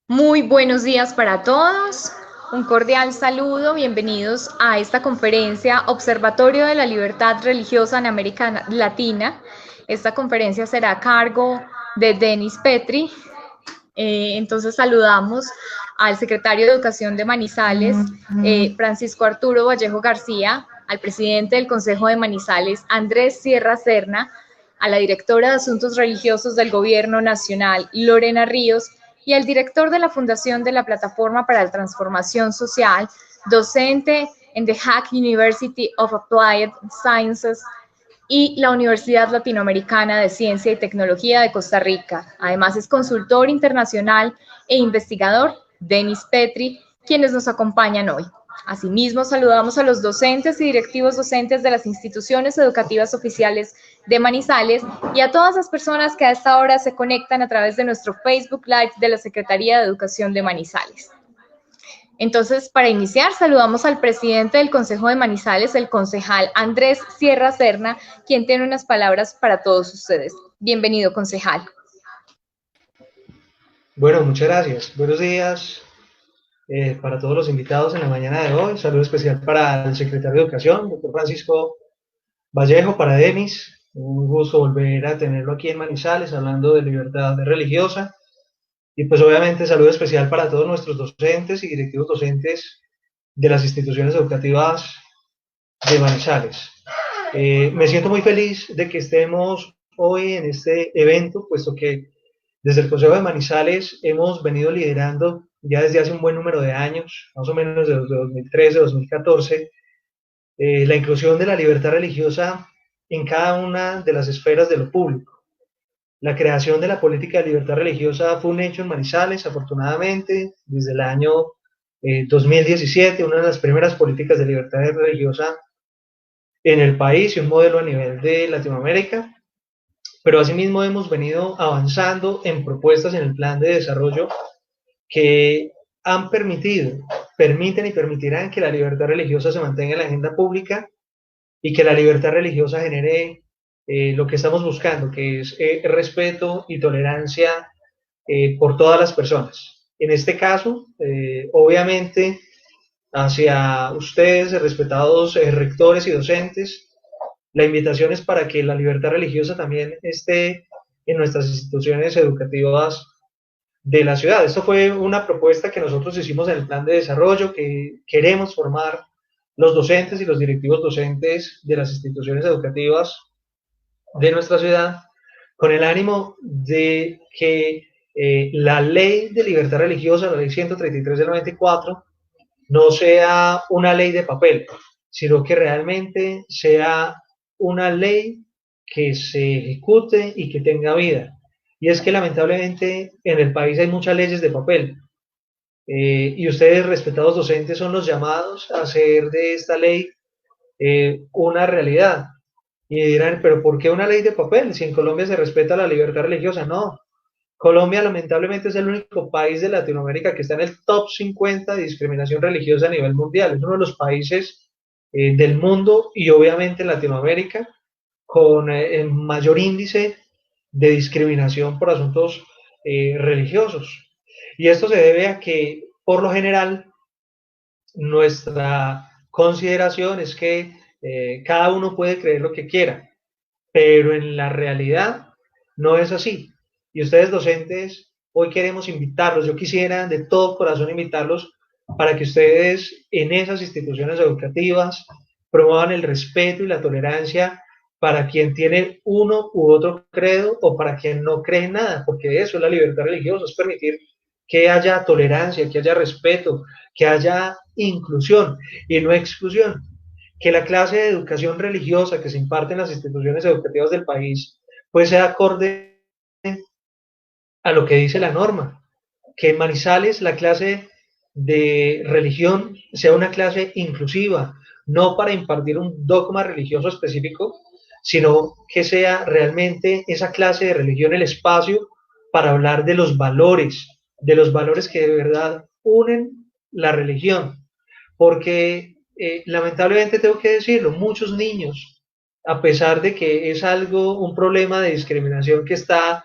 Muy buenos días para todos. Un cordial saludo. Bienvenidos a esta conferencia Observatorio de la Libertad Religiosa en América Latina. Esta conferencia será a cargo de Denis Petri. Entonces saludamos al secretario de Educación de Manizales, Francisco Arturo Vallejo García, al presidente del Consejo de Manizales, Andrés Sierra Serna, a la directora de Asuntos Religiosos del Gobierno Nacional, Lorena Ríos, y al director de la Fundación de la Plataforma para la Transformación Social, docente en The Hack University of Applied Sciences y la Universidad Latinoamericana de Ciencia y Tecnología de Costa Rica. Además es consultor internacional e investigador, Denis Petri, quienes nos acompañan hoy. Asimismo, saludamos a los docentes y directivos docentes de las instituciones educativas oficiales de Manizales y a todas las personas que a esta hora se conectan a través de nuestro Facebook Live de la Secretaría de Educación de Manizales. Entonces, para iniciar, saludamos al presidente del Consejo de Manizales, el concejal Andrés Sierra Serna, quien tiene unas palabras para todos ustedes. Bienvenido, concejal. Bueno, muchas gracias. Buenos días para todos los invitados en la mañana de hoy. Saludo especial para el secretario de Educación, doctor Francisco Vallejo, para Denis. Un gusto volver a tenerlo aquí en Manizales, hablando de libertad religiosa. Y pues obviamente saludo especial para todos nuestros docentes y directivos docentes de las instituciones educativas de Manizales. Me siento muy feliz de que estemos hoy en este evento, puesto que desde el Consejo de Manizales hemos venido liderando ya desde hace un buen número de años, más o menos desde 2013, 2014, la inclusión de la libertad religiosa en cada una de las esferas de lo público. La creación de la política de libertad religiosa fue un hecho en Manizales, afortunadamente, desde el año 2017, una de las primeras políticas de libertad religiosa en el país y un modelo a nivel de Latinoamérica. Pero asimismo hemos venido avanzando en propuestas en el plan de desarrollo que han permitido, permiten y permitirán que la libertad religiosa se mantenga en la agenda pública y que la libertad religiosa genere lo que estamos buscando, que es respeto y tolerancia por todas las personas. En este caso, obviamente, hacia ustedes, respetados rectores y docentes, la invitación es para que la libertad religiosa también esté en nuestras instituciones educativas de la ciudad. Esto fue una propuesta que nosotros hicimos en el plan de desarrollo, que queremos formar los docentes y los directivos docentes de las instituciones educativas de nuestra ciudad, con el ánimo de que la ley de libertad religiosa, la ley 133 del 94, no sea una ley de papel, sino que realmente sea una ley que se ejecute y que tenga vida. Y es que lamentablemente en el país hay muchas leyes de papel, y ustedes, respetados docentes, son los llamados a hacer de esta ley una realidad. Y dirán, pero ¿por qué una ley de papel? Si en Colombia se respeta la libertad religiosa. No, Colombia lamentablemente es el único país de Latinoamérica que está en el top 50 de discriminación religiosa a nivel mundial. Es uno de los países del mundo y obviamente en Latinoamérica con el mayor índice de discriminación por asuntos religiosos. Y esto se debe a que, por lo general, nuestra consideración es que cada uno puede creer lo que quiera, pero en la realidad no es así. Y ustedes docentes, hoy queremos invitarlos, yo quisiera de todo corazón invitarlos para que ustedes en esas instituciones educativas promuevan el respeto y la tolerancia para quien tiene uno u otro credo o para quien no cree en nada, porque eso es la libertad religiosa, es permitir que haya tolerancia, que haya respeto, que haya inclusión y no exclusión. Que la clase de educación religiosa que se imparte en las instituciones educativas del país pues sea acorde a lo que dice la norma. Que en Manizales la clase de religión sea una clase inclusiva, no para impartir un dogma religioso específico, sino que sea realmente esa clase de religión el espacio para hablar de los valores que de verdad unen la religión. Porque lamentablemente tengo que decirlo, muchos niños, a pesar de que es algo, un problema de discriminación que está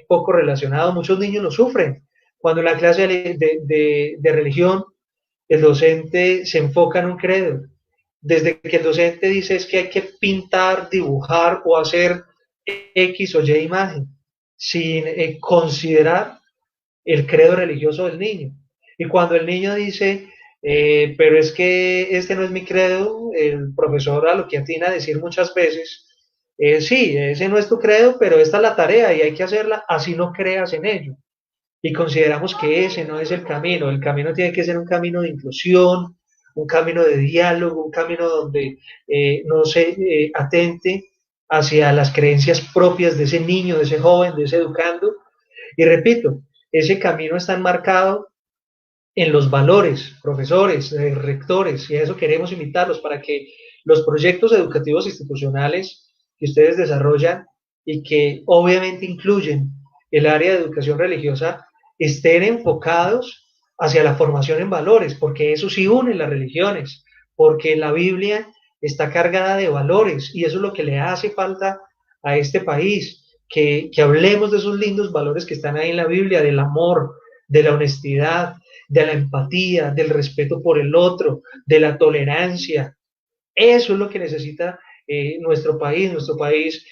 poco relacionado. Muchos niños lo sufren. Cuando en la clase de religión el docente se enfoca en un credo, desde que el docente dice es que hay que pintar, dibujar o hacer X o Y imagen, sin considerar el credo religioso del niño. Y cuando el niño dice, pero es que este no es mi credo, el profesor a lo que atina a decir muchas veces, sí, ese no es tu credo, pero esta es la tarea y hay que hacerla, así no creas en ello. Y consideramos que ese no es el camino tiene que ser un camino de inclusión, un camino de diálogo, un camino donde no se atente hacia las creencias propias de ese niño, de ese joven, de ese educando. Y repito, ese camino está enmarcado en los valores, profesores, rectores, y a eso queremos invitarlos para que los proyectos educativos institucionales que ustedes desarrollan y que obviamente incluyen el área de educación religiosa estén enfocados hacia la formación en valores, porque eso sí une las religiones, porque la Biblia está cargada de valores y eso es lo que le hace falta a este país, que hablemos de esos lindos valores que están ahí en la Biblia, del amor, de la honestidad, de la empatía, del respeto por el otro, de la tolerancia. Eso es lo que necesita nuestro país. Nuestro país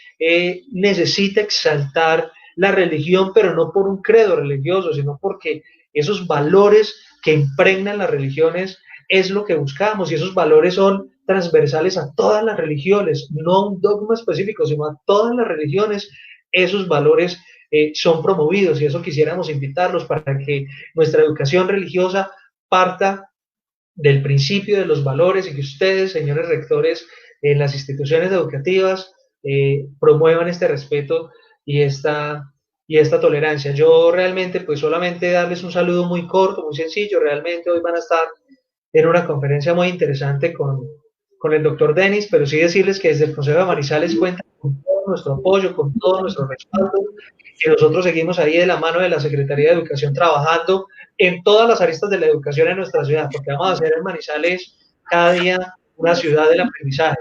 necesita exaltar la religión, pero no por un credo religioso, sino porque esos valores que impregnan las religiones es lo que buscamos y esos valores son transversales a todas las religiones, no un dogma específico, sino a todas las religiones. Esos valores son promovidos y eso quisiéramos invitarlos para que nuestra educación religiosa parta del principio de los valores y que ustedes, señores rectores, en las instituciones educativas promuevan este respeto y esta tolerancia. Yo realmente, pues solamente darles un saludo muy corto, muy sencillo. Realmente hoy van a estar en una conferencia muy interesante con el doctor Denis, pero sí decirles que desde el Consejo de Manizales cuenta con todo nuestro apoyo, con todo nuestro respaldo, que nosotros seguimos ahí de la mano de la Secretaría de Educación trabajando en todas las aristas de la educación en nuestra ciudad, porque vamos a hacer en Manizales cada día una ciudad del aprendizaje.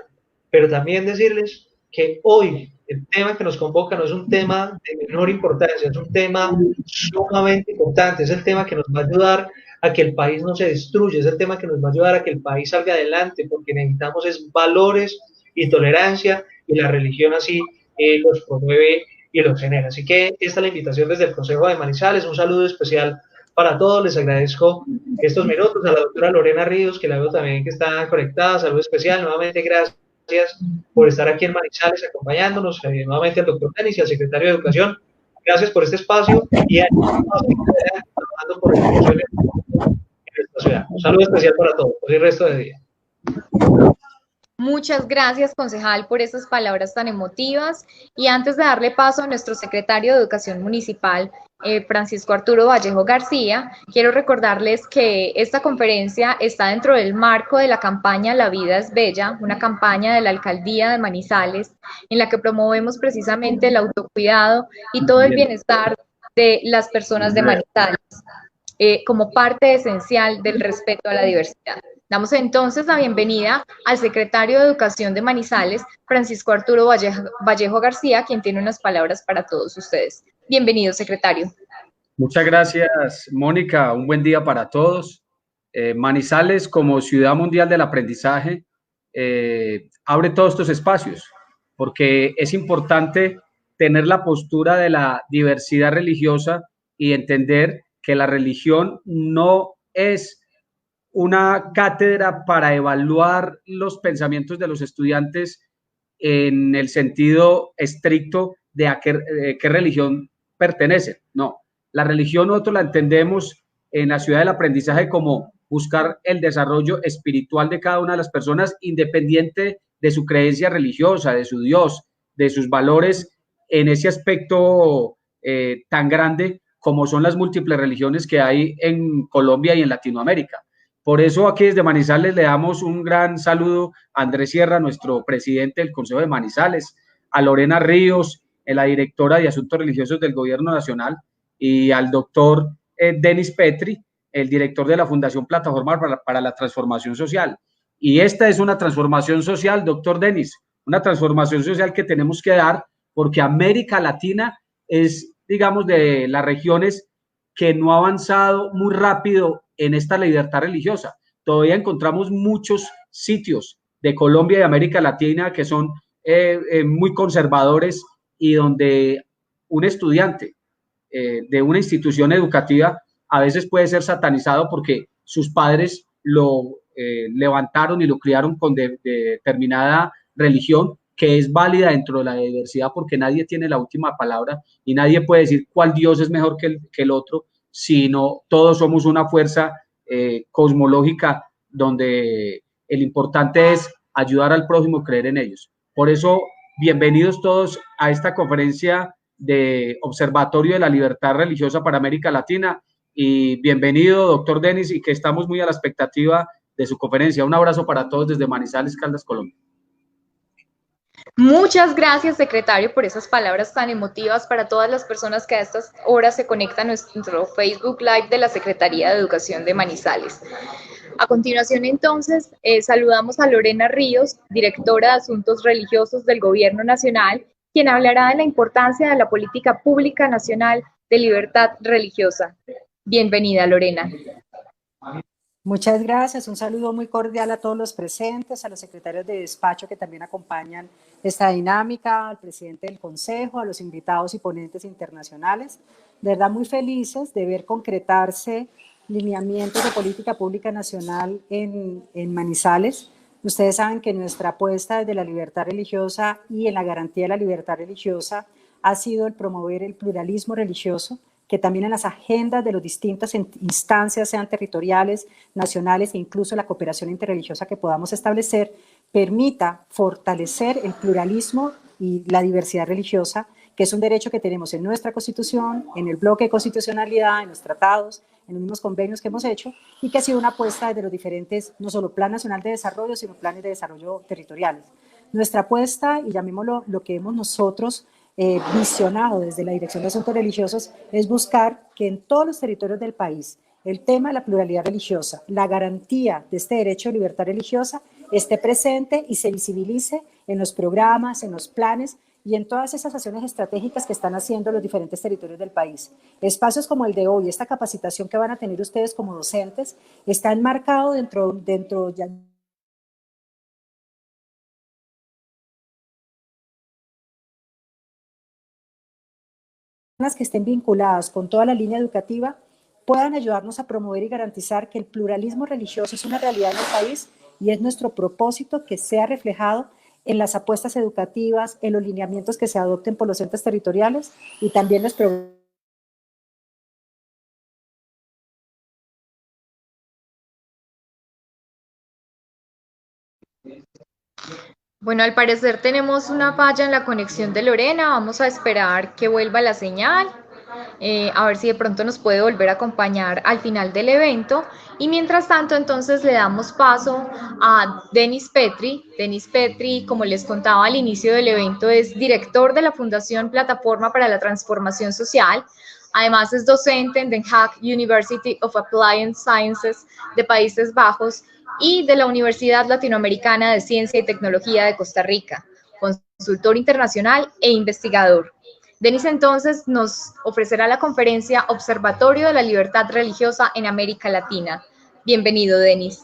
Pero también decirles que hoy el tema que nos convoca no es un tema de menor importancia, es un tema sumamente importante, es el tema que nos va a ayudar a que el país no se destruya, es el tema que nos va a ayudar a que el país salga adelante, porque necesitamos es valores y tolerancia, y la religión así los promueve y los genera. Así que esta es la invitación desde el Consejo de Manizales, un saludo especial para todos, les agradezco estos minutos, a la doctora Lorena Ríos, que la veo también que está conectada, saludo especial, nuevamente gracias por estar aquí en Manizales acompañándonos, nuevamente al doctor Denis y al secretario de Educación, gracias por este espacio y trabajando por el negocio de nuestra ciudad. Un saludo especial para todos, por el resto de día. Muchas gracias, concejal, por esas palabras tan emotivas. Y antes de darle paso a nuestro secretario de Educación Municipal, Francisco Arturo Vallejo García, quiero recordarles que esta conferencia está dentro del marco de la campaña La Vida es Bella, una campaña de la Alcaldía de Manizales, en la que promovemos precisamente el autocuidado y todo el bienestar de las personas de Manizales, como parte esencial del respeto a la diversidad. Damos entonces la bienvenida al secretario de Educación de Manizales, Francisco Arturo Vallejo García, quien tiene unas palabras para todos ustedes. Bienvenido, secretario. Muchas gracias, Mónica. Un buen día para todos. Manizales, como ciudad mundial del aprendizaje, abre todos estos espacios, porque es importante tener la postura de la diversidad religiosa y entender que la religión no es una cátedra para evaluar los pensamientos de los estudiantes en el sentido estricto de a qué religión pertenecen. No, la religión nosotros la entendemos en la ciudad del aprendizaje como buscar el desarrollo espiritual de cada una de las personas, independiente de su creencia religiosa, de su Dios, de sus valores, en ese aspecto tan grande como son las múltiples religiones que hay en Colombia y en Latinoamérica. Por eso aquí desde Manizales le damos un gran saludo a Andrés Sierra, nuestro presidente del Consejo de Manizales, a Lorena Ríos, la directora de Asuntos Religiosos del Gobierno Nacional, y al doctor Denis Petri, el director de la Fundación Plataforma para la Transformación Social. Y esta es una transformación social, doctor Denis, una transformación social que tenemos que dar porque América Latina es digamos, de las regiones que no ha avanzado muy rápido en esta libertad religiosa. Todavía encontramos muchos sitios de Colombia y América Latina que son muy conservadores y donde un estudiante de una institución educativa a veces puede ser satanizado porque sus padres lo levantaron y lo criaron con determinada religión que es válida dentro de la diversidad porque nadie tiene la última palabra y nadie puede decir cuál Dios es mejor que el otro, sino todos somos una fuerza cosmológica donde el importante es ayudar al prójimo, creer en ellos. Por eso, bienvenidos todos a esta conferencia de Observatorio de la Libertad Religiosa para América Latina y bienvenido, doctor Denis, y que estamos muy a la expectativa de su conferencia. Un abrazo para todos desde Manizales, Caldas, Colombia. Muchas gracias, secretario, por esas palabras tan emotivas para todas las personas que a estas horas se conectan a nuestro Facebook Live de la Secretaría de Educación de Manizales. A continuación, entonces, saludamos a Lorena Ríos, directora de Asuntos Religiosos del Gobierno Nacional, quien hablará de la importancia de la política pública nacional de libertad religiosa. Bienvenida, Lorena. Muchas gracias, un saludo muy cordial a todos los presentes, a los secretarios de despacho que también acompañan esta dinámica, al presidente del Consejo, a los invitados y ponentes internacionales. De verdad muy felices de ver concretarse lineamientos de política pública nacional en Manizales. Ustedes saben que nuestra apuesta desde la libertad religiosa y en la garantía de la libertad religiosa ha sido el promover el pluralismo religioso, que también en las agendas de las distintas instancias, sean territoriales, nacionales e incluso la cooperación interreligiosa que podamos establecer, permita fortalecer el pluralismo y la diversidad religiosa, que es un derecho que tenemos en nuestra Constitución, en el bloque de constitucionalidad, en los tratados, en los mismos convenios que hemos hecho, y que ha sido una apuesta de los diferentes, no solo Plan Nacional de Desarrollo, sino planes de desarrollo territoriales. Nuestra apuesta, y llamémoslo lo que hemos nosotros visionado desde la Dirección de Asuntos Religiosos, es buscar que en todos los territorios del país el tema de la pluralidad religiosa, la garantía de este derecho de libertad religiosa esté presente y se visibilice en los programas, en los planes y en todas esas acciones estratégicas que están haciendo los diferentes territorios del país. Espacios como el de hoy, esta capacitación que van a tener ustedes como docentes, está enmarcado dentro ya que estén vinculadas con toda la línea educativa puedan ayudarnos a promover y garantizar que el pluralismo religioso es una realidad en el país y es nuestro propósito que sea reflejado en las apuestas educativas, en los lineamientos que se adopten por los entes territoriales y también los programas. Bueno, al parecer tenemos una falla en la conexión de Lorena. Vamos a esperar que vuelva la señal. A ver si de pronto nos puede volver a acompañar al final del evento. Y mientras tanto, entonces le damos paso a Denis Petri. Denis Petri, como les contaba al inicio del evento, es director de la Fundación Plataforma para la Transformación Social. Además, es docente en Den Haag University of Applied Sciences de Países Bajos y de la Universidad Latinoamericana de Ciencia y Tecnología de Costa Rica, consultor internacional e investigador. Denis entonces nos ofrecerá la conferencia Observatorio de la Libertad Religiosa en América Latina. Bienvenido, Denis.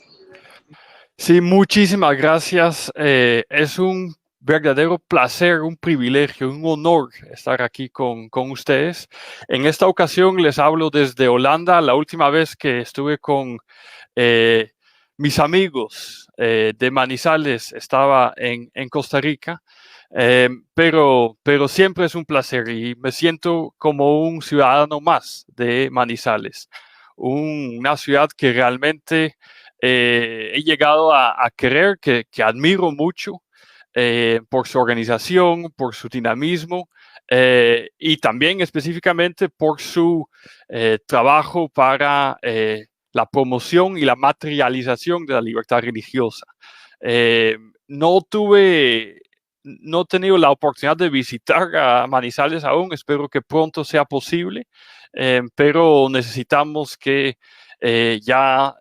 Sí, muchísimas gracias. Es un verdadero placer, un privilegio, un honor estar aquí con ustedes. En esta ocasión les hablo desde Holanda. La última vez que estuve con mis amigos de Manizales estaba en Costa Rica. Pero siempre es un placer y me siento como un ciudadano más de Manizales, una ciudad que realmente he llegado a querer, que admiro mucho por su organización, por su dinamismo y también específicamente por su trabajo para la promoción y la materialización de la libertad religiosa. No he tenido la oportunidad de visitar a Manizales aún, espero que pronto sea posible, pero necesitamos que ya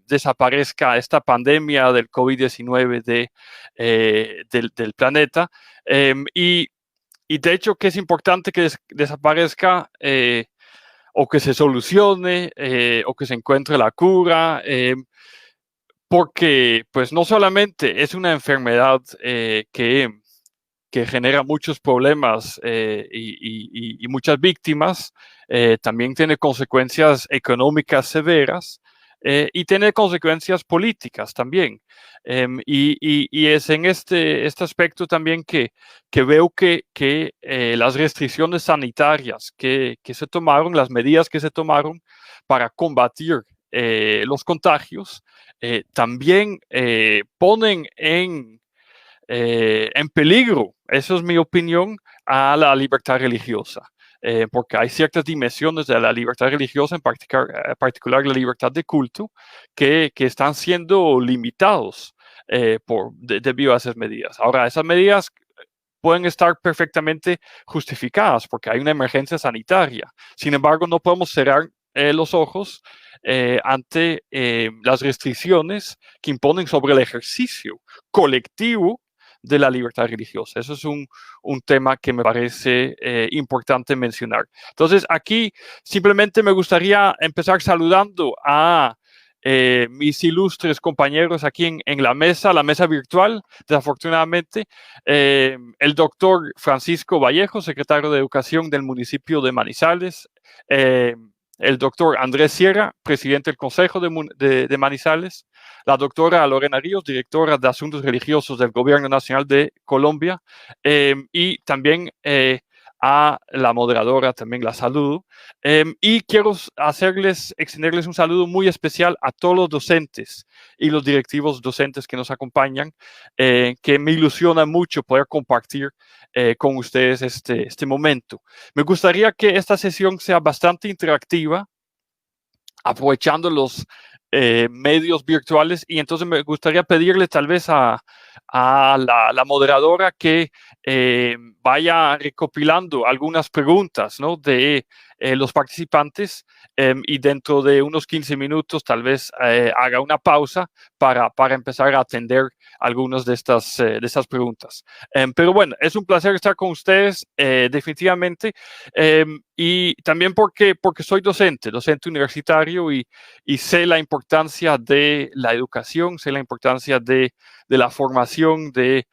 desaparezca esta pandemia del COVID-19 del planeta. Y y de hecho que es importante que desaparezca o que se solucione o que se encuentre la cura, porque pues no solamente es una enfermedad que genera muchos problemas y muchas víctimas, también tiene consecuencias económicas severas y tiene consecuencias políticas también. Y es en este aspecto también que veo que las restricciones sanitarias que se tomaron, las medidas que se tomaron para combatir los contagios, también ponen en peligro, eso es mi opinión, a la libertad religiosa. Porque hay ciertas dimensiones de la libertad religiosa, en particular la libertad de culto, que están siendo limitados debido a esas medidas. Ahora, esas medidas pueden estar perfectamente justificadas porque hay una emergencia sanitaria. Sin embargo, no podemos cerrar los ojos ante las restricciones que imponen sobre el ejercicio colectivo de la libertad religiosa. Eso es un tema que me parece importante mencionar. Entonces, aquí simplemente me gustaría empezar saludando a mis ilustres compañeros aquí en la mesa virtual, desafortunadamente, el doctor Francisco Vallejo, secretario de Educación del municipio de Manizales, el doctor Andrés Sierra, presidente del Consejo de Manizales, la doctora Lorena Ríos, directora de Asuntos Religiosos del Gobierno Nacional de Colombia, y también a la moderadora, también la saludo. Y quiero extenderles un saludo muy especial a todos los docentes y los directivos docentes que nos acompañan, que me ilusiona mucho poder compartir con ustedes este momento. Me gustaría que esta sesión sea bastante interactiva, aprovechando los medios virtuales, y entonces me gustaría pedirle tal vez a la moderadora que vaya recopilando algunas preguntas, ¿no?, de los participantes, y dentro de unos 15 minutos tal vez haga una pausa para empezar a atender algunas de estas preguntas. Pero bueno, es un placer estar con ustedes, definitivamente, y también porque soy docente universitario, y sé la importancia de la educación, sé la importancia de la formación de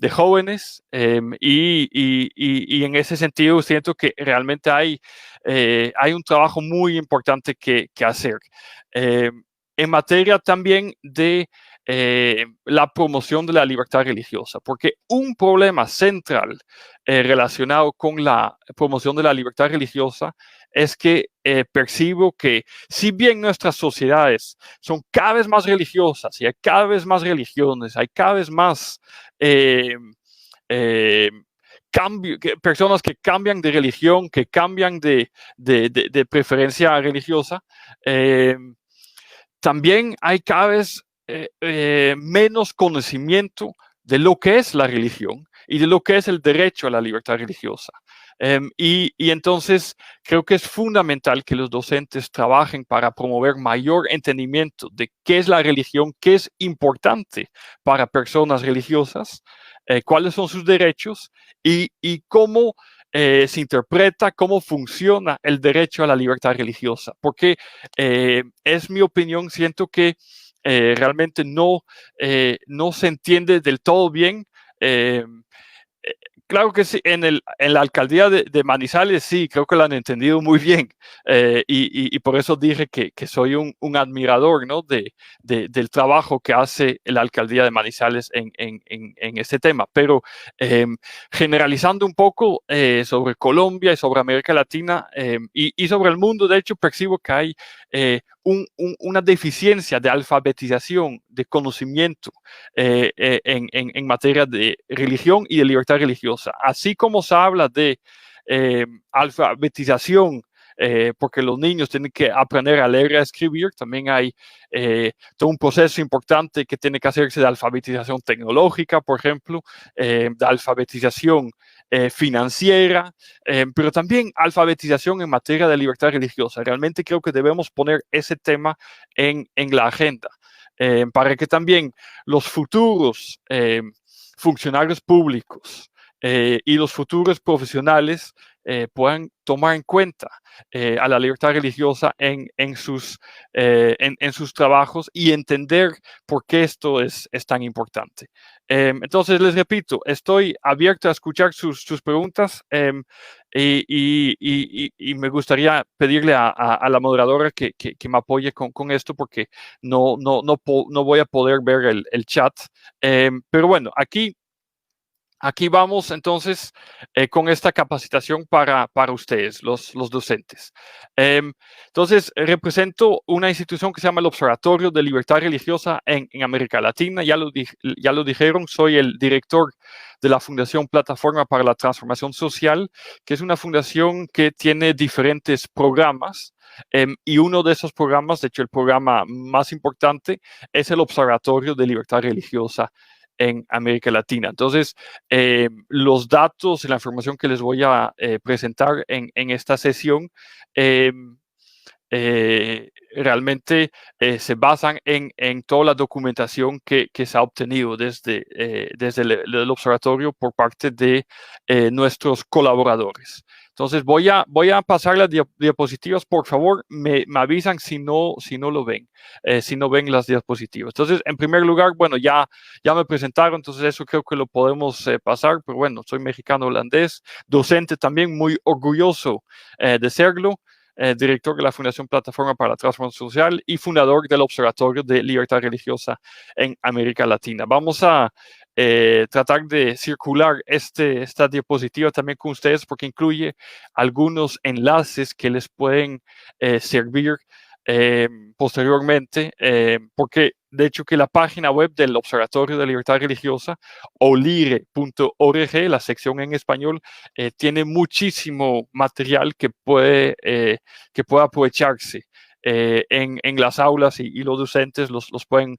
jóvenes, y en ese sentido siento que realmente hay un trabajo muy importante que hacer. En materia también de la promoción de la libertad religiosa, porque un problema central relacionado con la promoción de la libertad religiosa es que percibo que si bien nuestras sociedades son cada vez más religiosas y hay cada vez más religiones, hay cada vez más personas que cambian de religión, que cambian de preferencia religiosa, también hay cada vez menos conocimiento de lo que es la religión y de lo que es el derecho a la libertad religiosa. Y entonces creo que es fundamental que los docentes trabajen para promover mayor entendimiento de qué es la religión, qué es importante para personas religiosas, cuáles son sus derechos y cómo se interpreta, cómo funciona el derecho a la libertad religiosa. Porque es mi opinión, siento que realmente no se entiende del todo bien. Claro que sí, en la alcaldía de Manizales sí, creo que lo han entendido muy bien, y por eso dije que soy un admirador, ¿no?, del trabajo que hace la alcaldía de Manizales en este tema. Pero generalizando un poco sobre Colombia y sobre América Latina, y sobre el mundo, de hecho percibo que hay una deficiencia de alfabetización, de conocimiento en materia de religión y de libertad religiosa. Así como se habla de alfabetización, porque los niños tienen que aprender a leer y a escribir, también hay todo un proceso importante que tiene que hacerse de alfabetización tecnológica, por ejemplo, de alfabetización financiera, pero también alfabetización en materia de libertad religiosa. Realmente creo que debemos poner ese tema en la agenda, para que también los futuros funcionarios públicos y los futuros profesionales puedan tomar en cuenta a la libertad religiosa en sus trabajos y entender por qué esto es tan importante. Entonces, les repito, estoy abierto a escuchar sus preguntas y me gustaría pedirle a la moderadora que me apoye con esto porque no voy a poder ver el chat. Pero bueno, aquí vamos entonces con esta capacitación para ustedes, los docentes. Entonces, represento una institución que se llama el Observatorio de Libertad Religiosa en América Latina. Ya lo dijeron, soy el director de la Fundación Plataforma para la Transformación Social, que es una fundación que tiene diferentes programas. Y uno de esos programas, de hecho el programa más importante, es el Observatorio de Libertad Religiosa en América Latina. Entonces, los datos y la información que les voy a presentar en esta sesión realmente se basan en toda la documentación que se ha obtenido desde el observatorio por parte de nuestros colaboradores. Entonces voy a pasar las diapositivas. Por favor, me avisan si no lo ven, si no ven las diapositivas. Entonces, en primer lugar, bueno, ya me presentaron, entonces eso creo que lo podemos pasar, pero bueno, soy mexicano-holandés, docente también, muy orgulloso de serlo. Director de la Fundación Plataforma para la Transformación Social y fundador del Observatorio de Libertad Religiosa en América Latina. Vamos a tratar de circular esta diapositiva también con ustedes porque incluye algunos enlaces que les pueden servir posteriormente, porque de hecho que la página web del Observatorio de Libertad Religiosa, olire.org, la sección en español, tiene muchísimo material que puede aprovecharse en las aulas y los docentes los pueden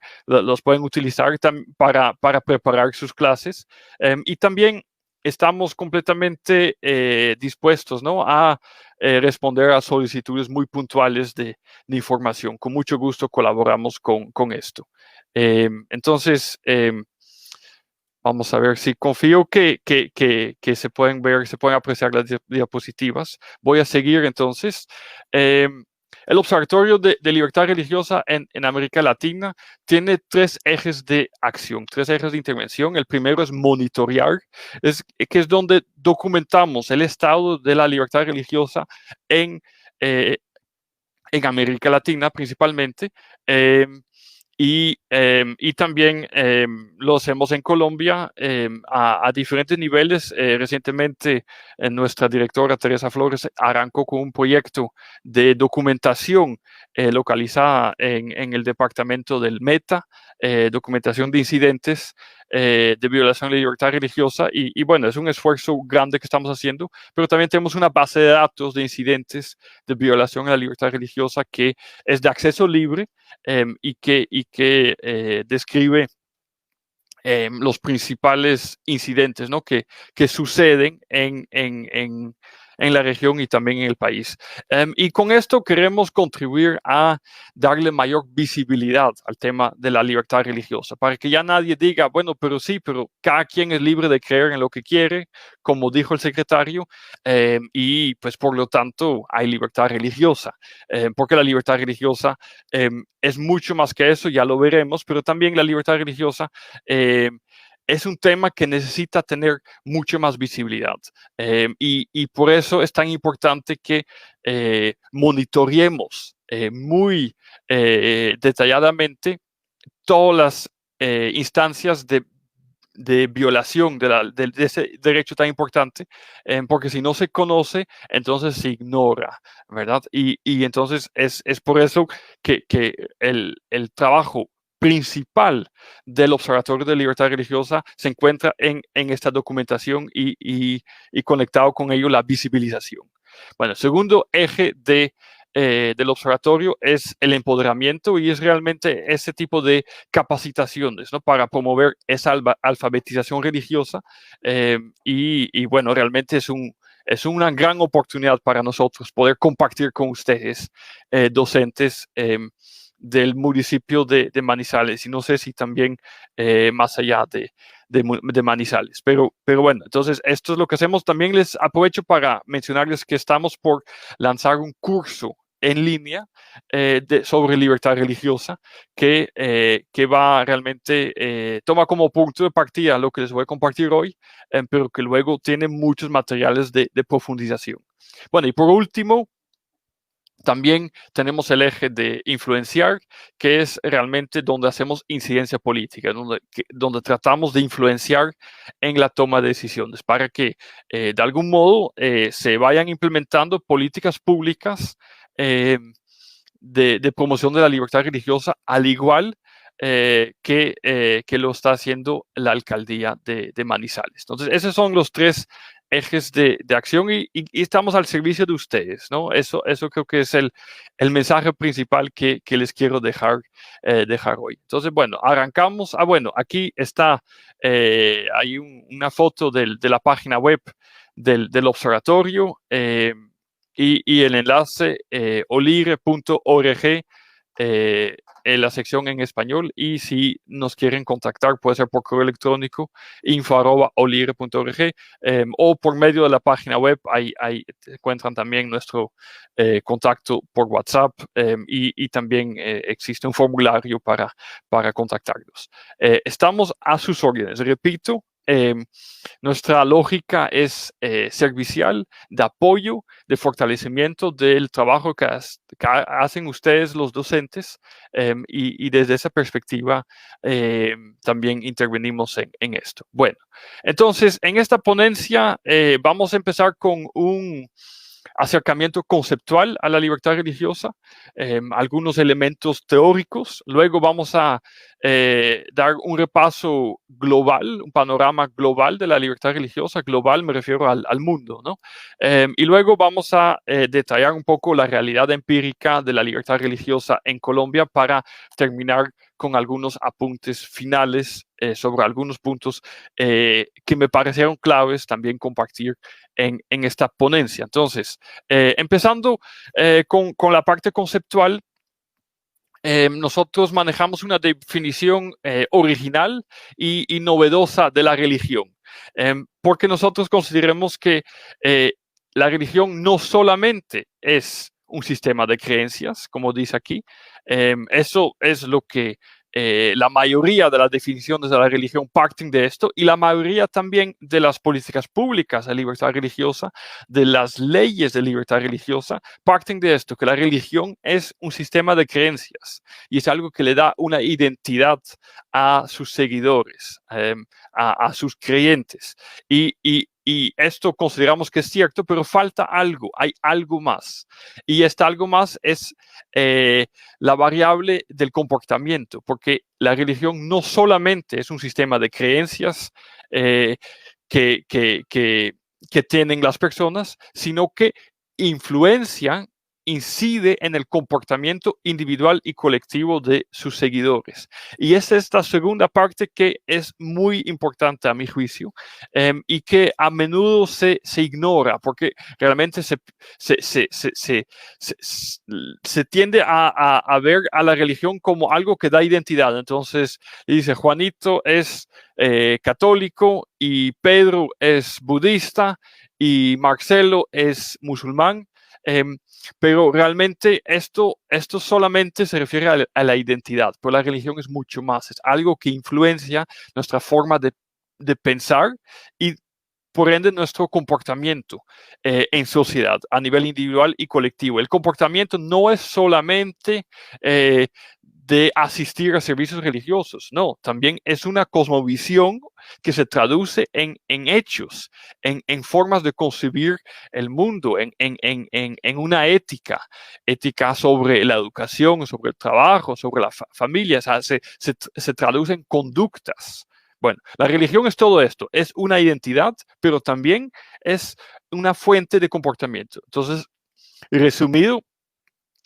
utilizar para preparar sus clases. Y también estamos completamente dispuestos, ¿no?, a responder a solicitudes muy puntuales de información. Con mucho gusto colaboramos con esto. Entonces, vamos a ver si confío que se pueden ver, se pueden apreciar las diapositivas. Voy a seguir entonces. El Observatorio de Libertad Religiosa en América Latina tiene 3 ejes de acción, 3 ejes de intervención. El primero es monitorear, que es donde documentamos el estado de la libertad religiosa en América Latina principalmente. Y también lo hacemos en Colombia a diferentes niveles. Recientemente nuestra directora Teresa Flores arrancó con un proyecto de documentación localizada en el departamento del Meta, documentación de incidentes de violación de libertad religiosa y bueno, es un esfuerzo grande que estamos haciendo, pero también tenemos una base de datos de incidentes de violación a la libertad religiosa que es de acceso libre y que describe los principales incidentes, ¿no?, que suceden en la región y también en el país. Y con esto queremos contribuir a darle mayor visibilidad al tema de la libertad religiosa, para que ya nadie diga, bueno, pero cada quien es libre de creer en lo que quiere, como dijo el secretario, y pues por lo tanto hay libertad religiosa, porque la libertad religiosa es mucho más que eso, ya lo veremos, pero también la libertad religiosa es un tema que necesita tener mucha más visibilidad y por eso es tan importante que monitoreemos muy detalladamente todas las instancias de violación de ese derecho tan importante, porque si no se conoce, entonces se ignora, ¿verdad? Y entonces es por eso que el trabajo principal del Observatorio de Libertad Religiosa se encuentra en esta documentación y conectado con ello la visibilización. Bueno, el segundo eje del observatorio es el empoderamiento y es realmente ese tipo de capacitaciones, ¿no?, para promover esa alfabetización religiosa y bueno, realmente es una gran oportunidad para nosotros poder compartir con ustedes, docentes, del municipio de Manizales, y no sé si también más allá de Manizales. Pero bueno, entonces esto es lo que hacemos. También les aprovecho para mencionarles que estamos por lanzar un curso en línea sobre libertad religiosa que va realmente, toma como punto de partida lo que les voy a compartir hoy, pero que luego tiene muchos materiales de profundización. Bueno, y por último, también tenemos el eje de influenciar, que es realmente donde hacemos incidencia política, donde tratamos de influenciar en la toma de decisiones para que de algún modo se vayan implementando políticas públicas de promoción de la libertad religiosa, al igual que lo está haciendo la alcaldía de Manizales. Entonces, esos son los tres ejes de acción y estamos al servicio de ustedes, ¿no? Eso creo que es el mensaje principal que les quiero dejar hoy. Entonces, bueno, arrancamos. Bueno, aquí está, hay una foto de la página web del observatorio y el enlace olire.org en la sección en español, y si nos quieren contactar puede ser por correo electrónico info@olire.org o por medio de la página web. Ahí encuentran también nuestro contacto por WhatsApp y también existe un formulario para contactarnos. Estamos a sus órdenes, repito. Nuestra lógica es servicial, de apoyo, de fortalecimiento del trabajo que hacen ustedes los docentes, y desde esa perspectiva también intervenimos en esto. Bueno, entonces en esta ponencia vamos a empezar con un acercamiento conceptual a la libertad religiosa, algunos elementos teóricos. Luego vamos a dar un repaso global, un panorama global de la libertad religiosa. Global me refiero al mundo, ¿no? Y luego vamos a detallar un poco la realidad empírica de la libertad religiosa en Colombia para terminar con algunos apuntes finales sobre algunos puntos que me parecieron claves también compartir en esta ponencia. Entonces, empezando con la parte conceptual, nosotros manejamos una definición original y novedosa de la religión, porque nosotros consideramos que la religión no solamente es un sistema de creencias, como dice aquí. Eso es lo que la mayoría de las definiciones de la religión parten de esto, y la mayoría también de las políticas públicas de libertad religiosa, de las leyes de libertad religiosa, parten de esto, que la religión es un sistema de creencias y es algo que le da una identidad a sus seguidores, a sus creyentes. Y esto consideramos que es cierto, pero falta algo, hay algo más. Y este algo más es la variable del comportamiento, porque la religión no solamente es un sistema de creencias que tienen las personas, sino que influencian, incide en el comportamiento individual y colectivo de sus seguidores. Y es esta segunda parte que es muy importante a mi juicio, y que a menudo se ignora, porque realmente se tiende a ver a la religión como algo que da identidad. Entonces dice, Juanito es católico y Pedro es budista y Marcelo es musulmán. Pero realmente esto solamente se refiere a la identidad, pero la religión es mucho más, es algo que influencia nuestra forma de pensar y por ende nuestro comportamiento en sociedad, a nivel individual y colectivo. El comportamiento no es solamente de asistir a servicios religiosos, no, también es una cosmovisión que se traduce en hechos, en formas de concebir el mundo, en una ética sobre la educación, sobre el trabajo, sobre la familia. O sea, se traduce en conductas. Bueno, la religión es todo esto, es una identidad, pero también es una fuente de comportamiento. Entonces, resumido,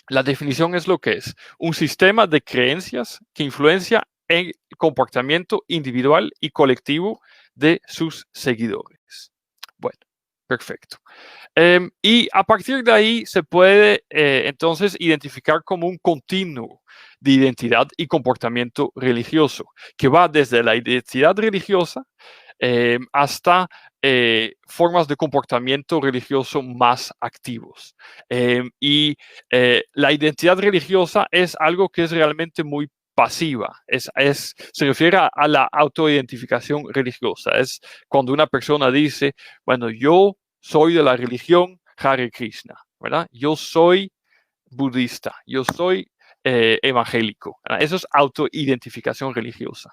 la definición es lo que es: un sistema de creencias que influencia en el comportamiento individual y colectivo de sus seguidores. Bueno, perfecto. Y a partir de ahí se puede entonces identificar como un continuo de identidad y comportamiento religioso, que va desde la identidad religiosa hasta formas de comportamiento religioso más activos. La identidad religiosa es algo que es realmente muy pasiva, se refiere a la autoidentificación religiosa. Es cuando una persona dice, bueno, yo soy de la religión Hare Krishna, ¿verdad? Yo soy budista, yo soy evangélico. ¿Verdad? Eso es autoidentificación religiosa.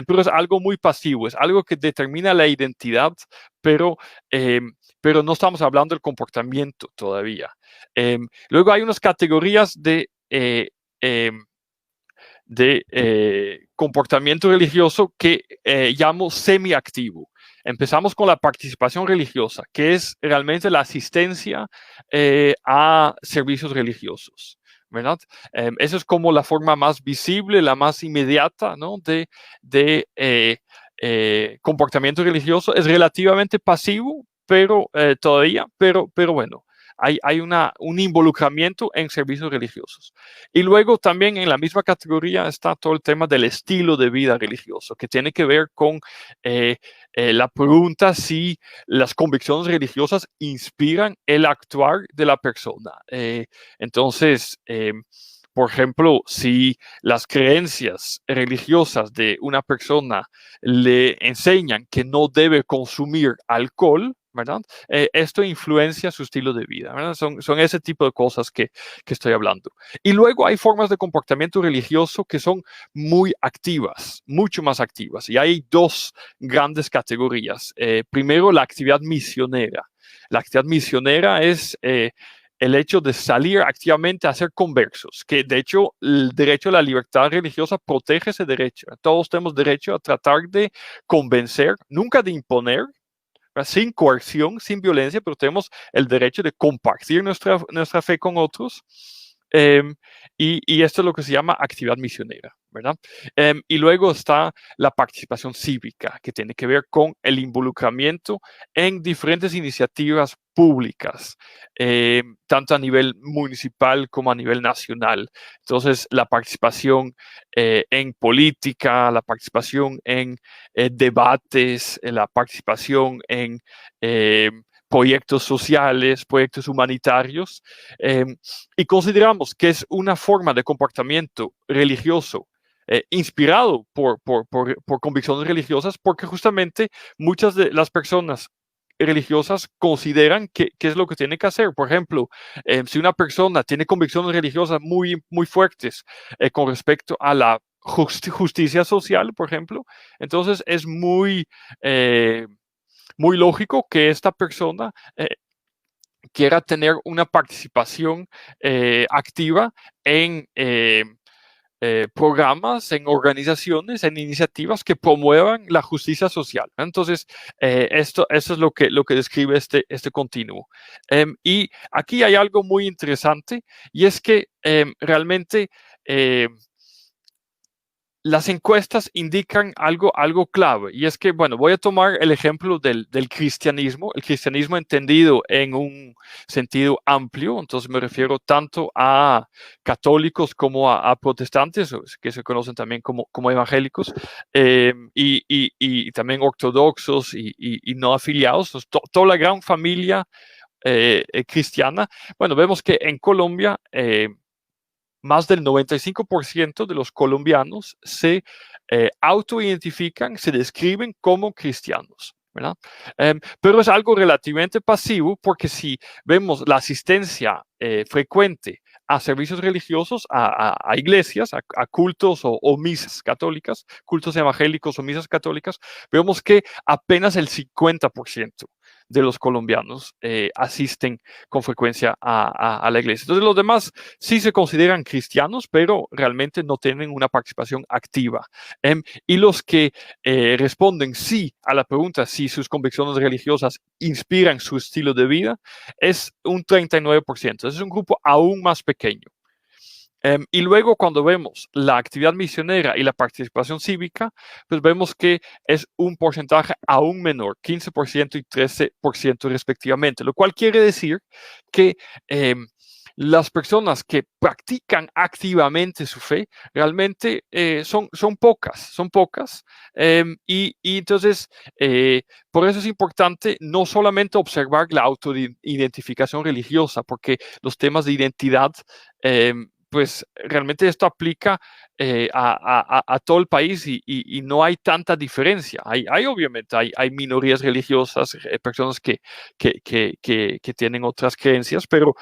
Pero es algo muy pasivo, es algo que determina la identidad, pero no estamos hablando del comportamiento todavía. Luego hay unas categorías de comportamiento religioso que llamo semiactivo. Empezamos con la participación religiosa, que es realmente la asistencia a servicios religiosos, ¿verdad? Eso es como la forma más visible, la más inmediata, ¿no? de comportamiento religioso. Es relativamente pasivo, pero bueno. Hay un involucramiento en servicios religiosos. Y luego también en la misma categoría está todo el tema del estilo de vida religioso, que tiene que ver con la pregunta si las convicciones religiosas inspiran el actuar de la persona. Entonces, por ejemplo, si las creencias religiosas de una persona le enseñan que no debe consumir alcohol, ¿verdad? Esto influencia su estilo de vida, ¿verdad? Son ese tipo de cosas que estoy hablando. Y luego hay formas de comportamiento religioso que son muy activas, mucho más activas. Y hay dos grandes categorías. Primero, la actividad misionera. La actividad misionera es el hecho de salir activamente a ser conversos, que de hecho el derecho a la libertad religiosa protege ese derecho. Todos tenemos derecho a tratar de convencer, nunca de imponer, sin coerción, sin violencia, pero tenemos el derecho de compartir nuestra fe con otros. Y esto es lo que se llama actividad misionera, ¿verdad? Y luego está la participación cívica, que tiene que ver con el involucramiento en diferentes iniciativas públicas, tanto a nivel municipal como a nivel nacional. Entonces, la participación en política, la participación en debates, la participación en proyectos sociales, proyectos humanitarios, y consideramos que es una forma de comportamiento religioso inspirado por convicciones religiosas, porque justamente muchas de las personas religiosas consideran que es lo que tiene que hacer. Por ejemplo, si una persona tiene convicciones religiosas muy, muy fuertes con respecto a la justicia social, por ejemplo, entonces es muy lógico que esta persona quiera tener una participación activa en programas, en organizaciones, en iniciativas que promuevan la justicia social. Entonces, eso es lo que describe este continuo. Y aquí hay algo muy interesante, y es que realmente las encuestas indican algo clave, y es que, bueno, voy a tomar el ejemplo del cristianismo, el cristianismo entendido en un sentido amplio. Entonces me refiero tanto a católicos como a protestantes, que se conocen también como evangélicos, y también ortodoxos y no afiliados, toda la gran familia cristiana. Bueno, vemos que en Colombia más del 95% de los colombianos se autoidentifican, se describen como cristianos, ¿verdad? Pero es algo relativamente pasivo, porque si vemos la asistencia frecuente a servicios religiosos, a iglesias, a cultos o misas católicas, cultos evangélicos o misas católicas, vemos que apenas el 50% de los colombianos asisten con frecuencia a la iglesia. Entonces los demás sí se consideran cristianos, pero realmente no tienen una participación activa. Y los que responden sí a la pregunta si sus convicciones religiosas inspiran su estilo de vida es un 39%. Es un grupo aún más pequeño. Y luego, cuando vemos la actividad misionera y la participación cívica, pues vemos que es un porcentaje aún menor, 15% y 13% respectivamente, lo cual quiere decir que las personas que practican activamente su fe realmente son pocas. Y entonces, por eso es importante no solamente observar la autoidentificación religiosa, porque los temas de identidad, pues realmente esto aplica a todo el país y no hay tanta diferencia. Obviamente, hay minorías religiosas, personas que tienen otras creencias, pero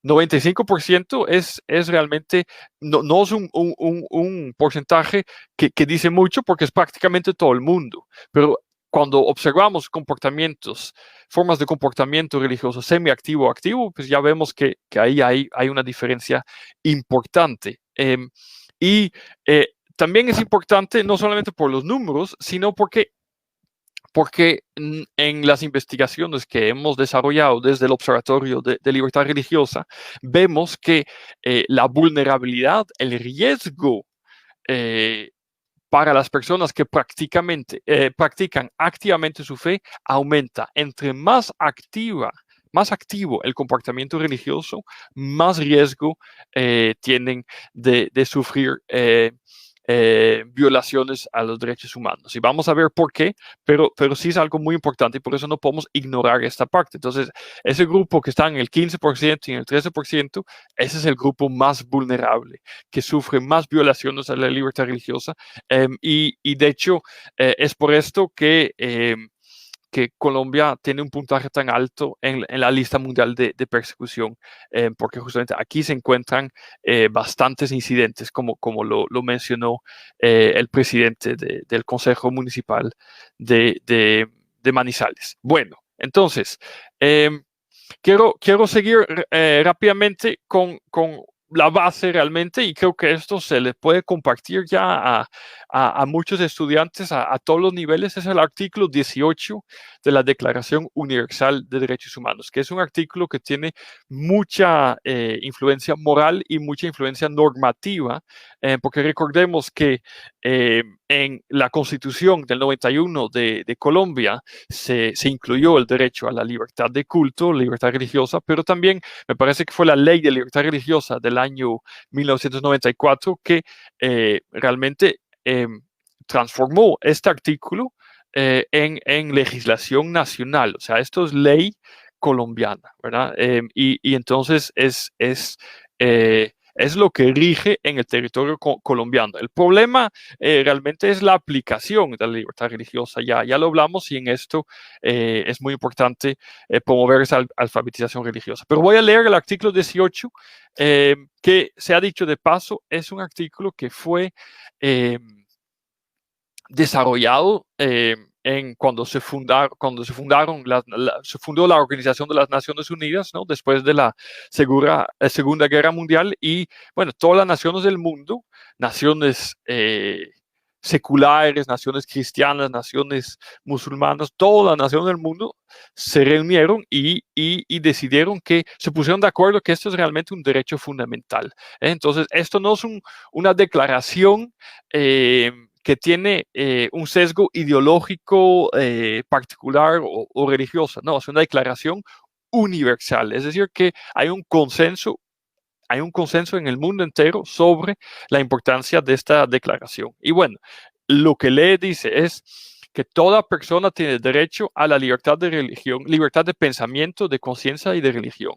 95% es realmente, no es un porcentaje que dice mucho porque es prácticamente todo el mundo, pero cuando observamos comportamientos, formas de comportamiento religioso semiactivo o activo, pues ya vemos que ahí hay una diferencia importante. Y también es importante no solamente por los números, sino porque en las investigaciones que hemos desarrollado desde el Observatorio de Libertad Religiosa, vemos que la vulnerabilidad, el riesgo para las personas que practican activamente su fe aumenta. Entre más activo el comportamiento religioso, más riesgo tienen de sufrir violaciones a los derechos humanos. Y vamos a ver por qué, pero sí es algo muy importante y por eso no podemos ignorar esta parte. Entonces, ese grupo que está en el 15% y en el 13%, ese es el grupo más vulnerable, que sufre más violaciones a la libertad religiosa. Y de hecho, es por esto que Colombia tiene un puntaje tan alto en la lista mundial de persecución, porque justamente aquí se encuentran bastantes incidentes, como lo mencionó el presidente del Consejo Municipal de Manizales. Bueno, entonces, quiero seguir rápidamente con la base realmente, y creo que esto se le puede compartir ya a muchos estudiantes a todos los niveles. Es el artículo 18 de la Declaración Universal de Derechos Humanos, que es un artículo que tiene mucha influencia moral y mucha influencia normativa, porque recordemos que en la Constitución del 91 de Colombia se incluyó el derecho a la libertad de culto, libertad religiosa, pero también me parece que fue la Ley de Libertad Religiosa del año 1994 que realmente transformó este artículo en legislación nacional. O sea, esto es ley colombiana, ¿verdad? Y entonces es lo que rige en el territorio colombiano. El problema realmente es la aplicación de la libertad religiosa. Ya lo hablamos, y en esto es muy importante promover esa alfabetización religiosa. Pero voy a leer el artículo 18, que, se ha dicho de paso, es un artículo que fue desarrollado cuando se fundó la Organización de las Naciones Unidas, ¿no? Después de la Segunda Guerra Mundial, y bueno, todas las naciones del mundo, naciones seculares, naciones cristianas, naciones musulmanas, todas las naciones del mundo se reunieron y decidieron, que se pusieron de acuerdo que esto es realmente un derecho fundamental. Entonces, esto no es una declaración que tiene un sesgo ideológico particular o religioso. No, es una declaración universal. Es decir, que hay un consenso en el mundo entero sobre la importancia de esta declaración. Y bueno, lo que le dice es que toda persona tiene derecho a la libertad de religión, libertad de pensamiento, de conciencia y de religión.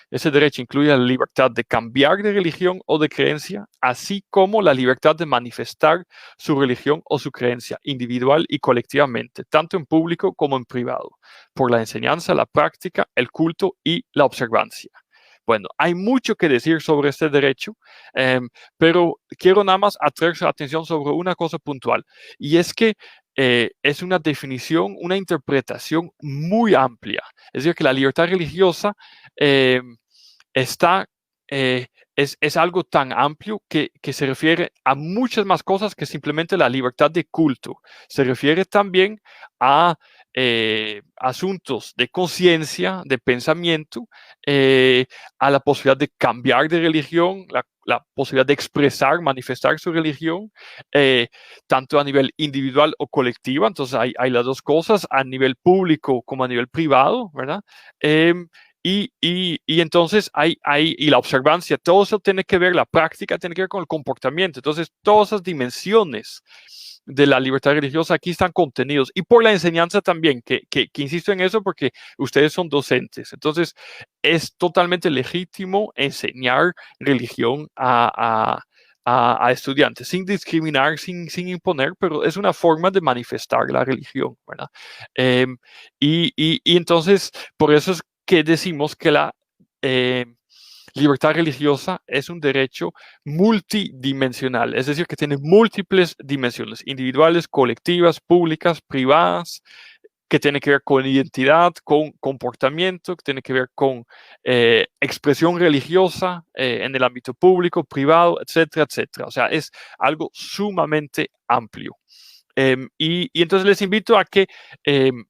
Ese derecho incluye la libertad de cambiar de religión o de creencia, así como la libertad de manifestar su religión o su creencia individual y colectivamente, tanto en público como en privado, por la enseñanza, la práctica, el culto y la observancia. Bueno, hay mucho que decir sobre este derecho, pero quiero nada más atraer su atención sobre una cosa puntual, y es que es una definición, una interpretación muy amplia. Es decir, que la libertad religiosa es algo tan amplio que se refiere a muchas más cosas que simplemente la libertad de culto. Se refiere también a asuntos de conciencia, de pensamiento, a la posibilidad de cambiar de religión, la posibilidad de expresar, manifestar su religión, tanto a nivel individual o colectiva. Entonces hay las dos cosas, a nivel público como a nivel privado, ¿verdad? Y entonces y la observancia, todo eso tiene que ver, la práctica tiene que ver con el comportamiento. Entonces, todas esas dimensiones de la libertad religiosa aquí están contenidos. Y por la enseñanza también, que insisto en eso porque ustedes son docentes. Entonces, es totalmente legítimo enseñar religión a estudiantes, sin discriminar, sin imponer, pero es una forma de manifestar la religión, ¿verdad? Y entonces, por eso es que decimos que la libertad religiosa es un derecho multidimensional, es decir, que tiene múltiples dimensiones, individuales, colectivas, públicas, privadas, que tiene que ver con identidad, con comportamiento, que tiene que ver con expresión religiosa en el ámbito público, privado, etcétera, etcétera. O sea, es algo sumamente amplio. Y entonces les invito a que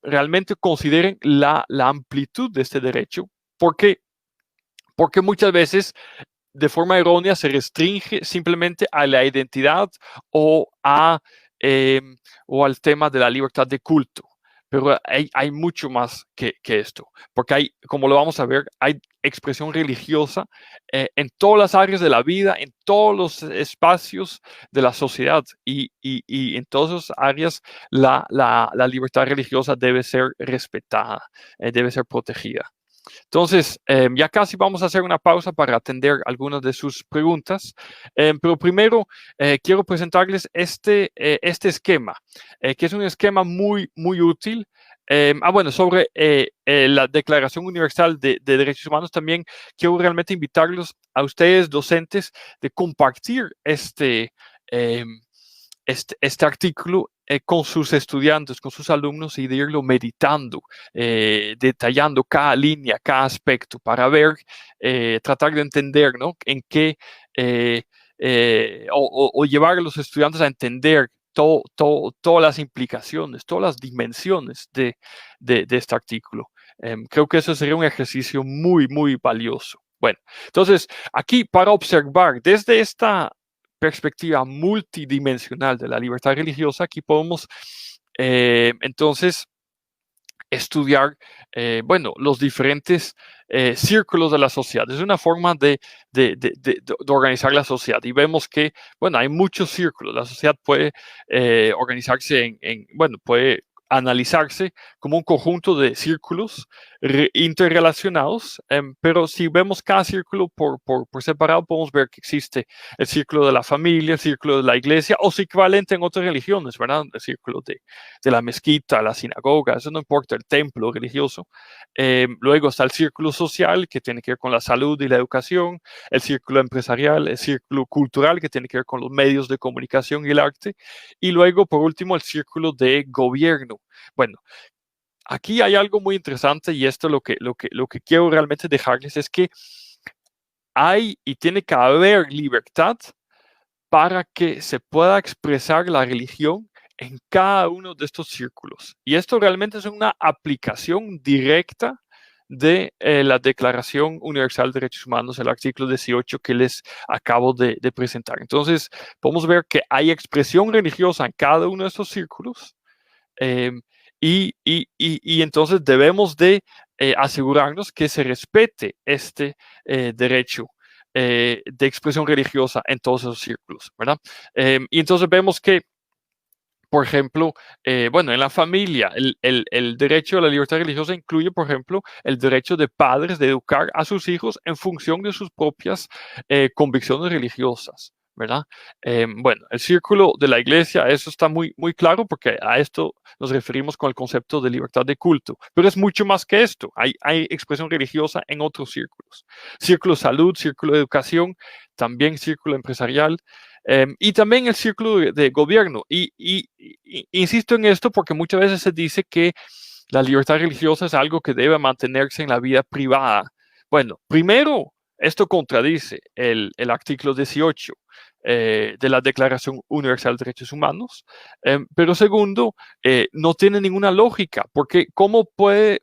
realmente consideren la amplitud de este derecho, porque muchas veces de forma errónea se restringe simplemente a la identidad o o al tema de la libertad de culto. Pero hay mucho más que esto, porque hay, como lo vamos a ver, hay expresión religiosa en todas las áreas de la vida, en todos los espacios de la sociedad, y en todas esas áreas la libertad religiosa debe ser respetada, debe ser protegida. Entonces, ya casi vamos a hacer una pausa para atender algunas de sus preguntas, pero primero quiero presentarles este esquema, que es un esquema muy, muy útil. Bueno, sobre la Declaración Universal de Derechos Humanos, también quiero realmente invitarlos a ustedes, docentes, de compartir este artículo con sus estudiantes, con sus alumnos, y de irlo meditando, detallando cada línea, cada aspecto, para ver, tratar de entender, ¿no?, en qué, o llevar a los estudiantes a entender todas las implicaciones, todas las dimensiones de este artículo. Creo que eso sería un ejercicio muy, muy valioso. Bueno, entonces, aquí para observar desde esta perspectiva multidimensional de la libertad religiosa, aquí podemos entonces estudiar, bueno, los diferentes círculos de la sociedad. Es una forma de organizar la sociedad, y vemos que, bueno, hay muchos círculos. La sociedad puede organizarse bueno, puede analizarse como un conjunto de círculos interrelacionados, pero si vemos cada círculo por separado, podemos ver que existe el círculo de la familia, el círculo de la iglesia, o si equivalente en otras religiones, ¿verdad? El círculo de la mezquita, la sinagoga, eso no importa, el templo religioso. Luego está el círculo social, que tiene que ver con la salud y la educación, el círculo empresarial, el círculo cultural, que tiene que ver con los medios de comunicación y el arte, y luego, por último, el círculo de gobierno. Bueno, aquí hay algo muy interesante, y esto lo que quiero realmente dejarles es que hay y tiene que haber libertad para que se pueda expresar la religión en cada uno de estos círculos. Y esto realmente es una aplicación directa de la Declaración Universal de Derechos Humanos, el artículo 18 que les acabo de presentar. Entonces, podemos ver que hay expresión religiosa en cada uno de estos círculos, y entonces debemos de asegurarnos que se respete este derecho de expresión religiosa en todos esos círculos, ¿verdad? Y entonces vemos que, por ejemplo, bueno, en la familia, el derecho a la libertad religiosa incluye, por ejemplo, el derecho de padres de educar a sus hijos en función de sus propias convicciones religiosas, ¿verdad? Bueno, el círculo de la iglesia, eso está muy, muy claro, porque a esto nos referimos con el concepto de libertad de culto, pero es mucho más que esto. Hay expresión religiosa en otros círculos. Círculo de salud, círculo de educación, también círculo empresarial, y también el círculo de gobierno. Y insisto en esto porque muchas veces se dice que la libertad religiosa es algo que debe mantenerse en la vida privada. Bueno, primero, esto contradice el artículo 18 de la Declaración Universal de Derechos Humanos, pero segundo, no tiene ninguna lógica, porque ¿cómo puedes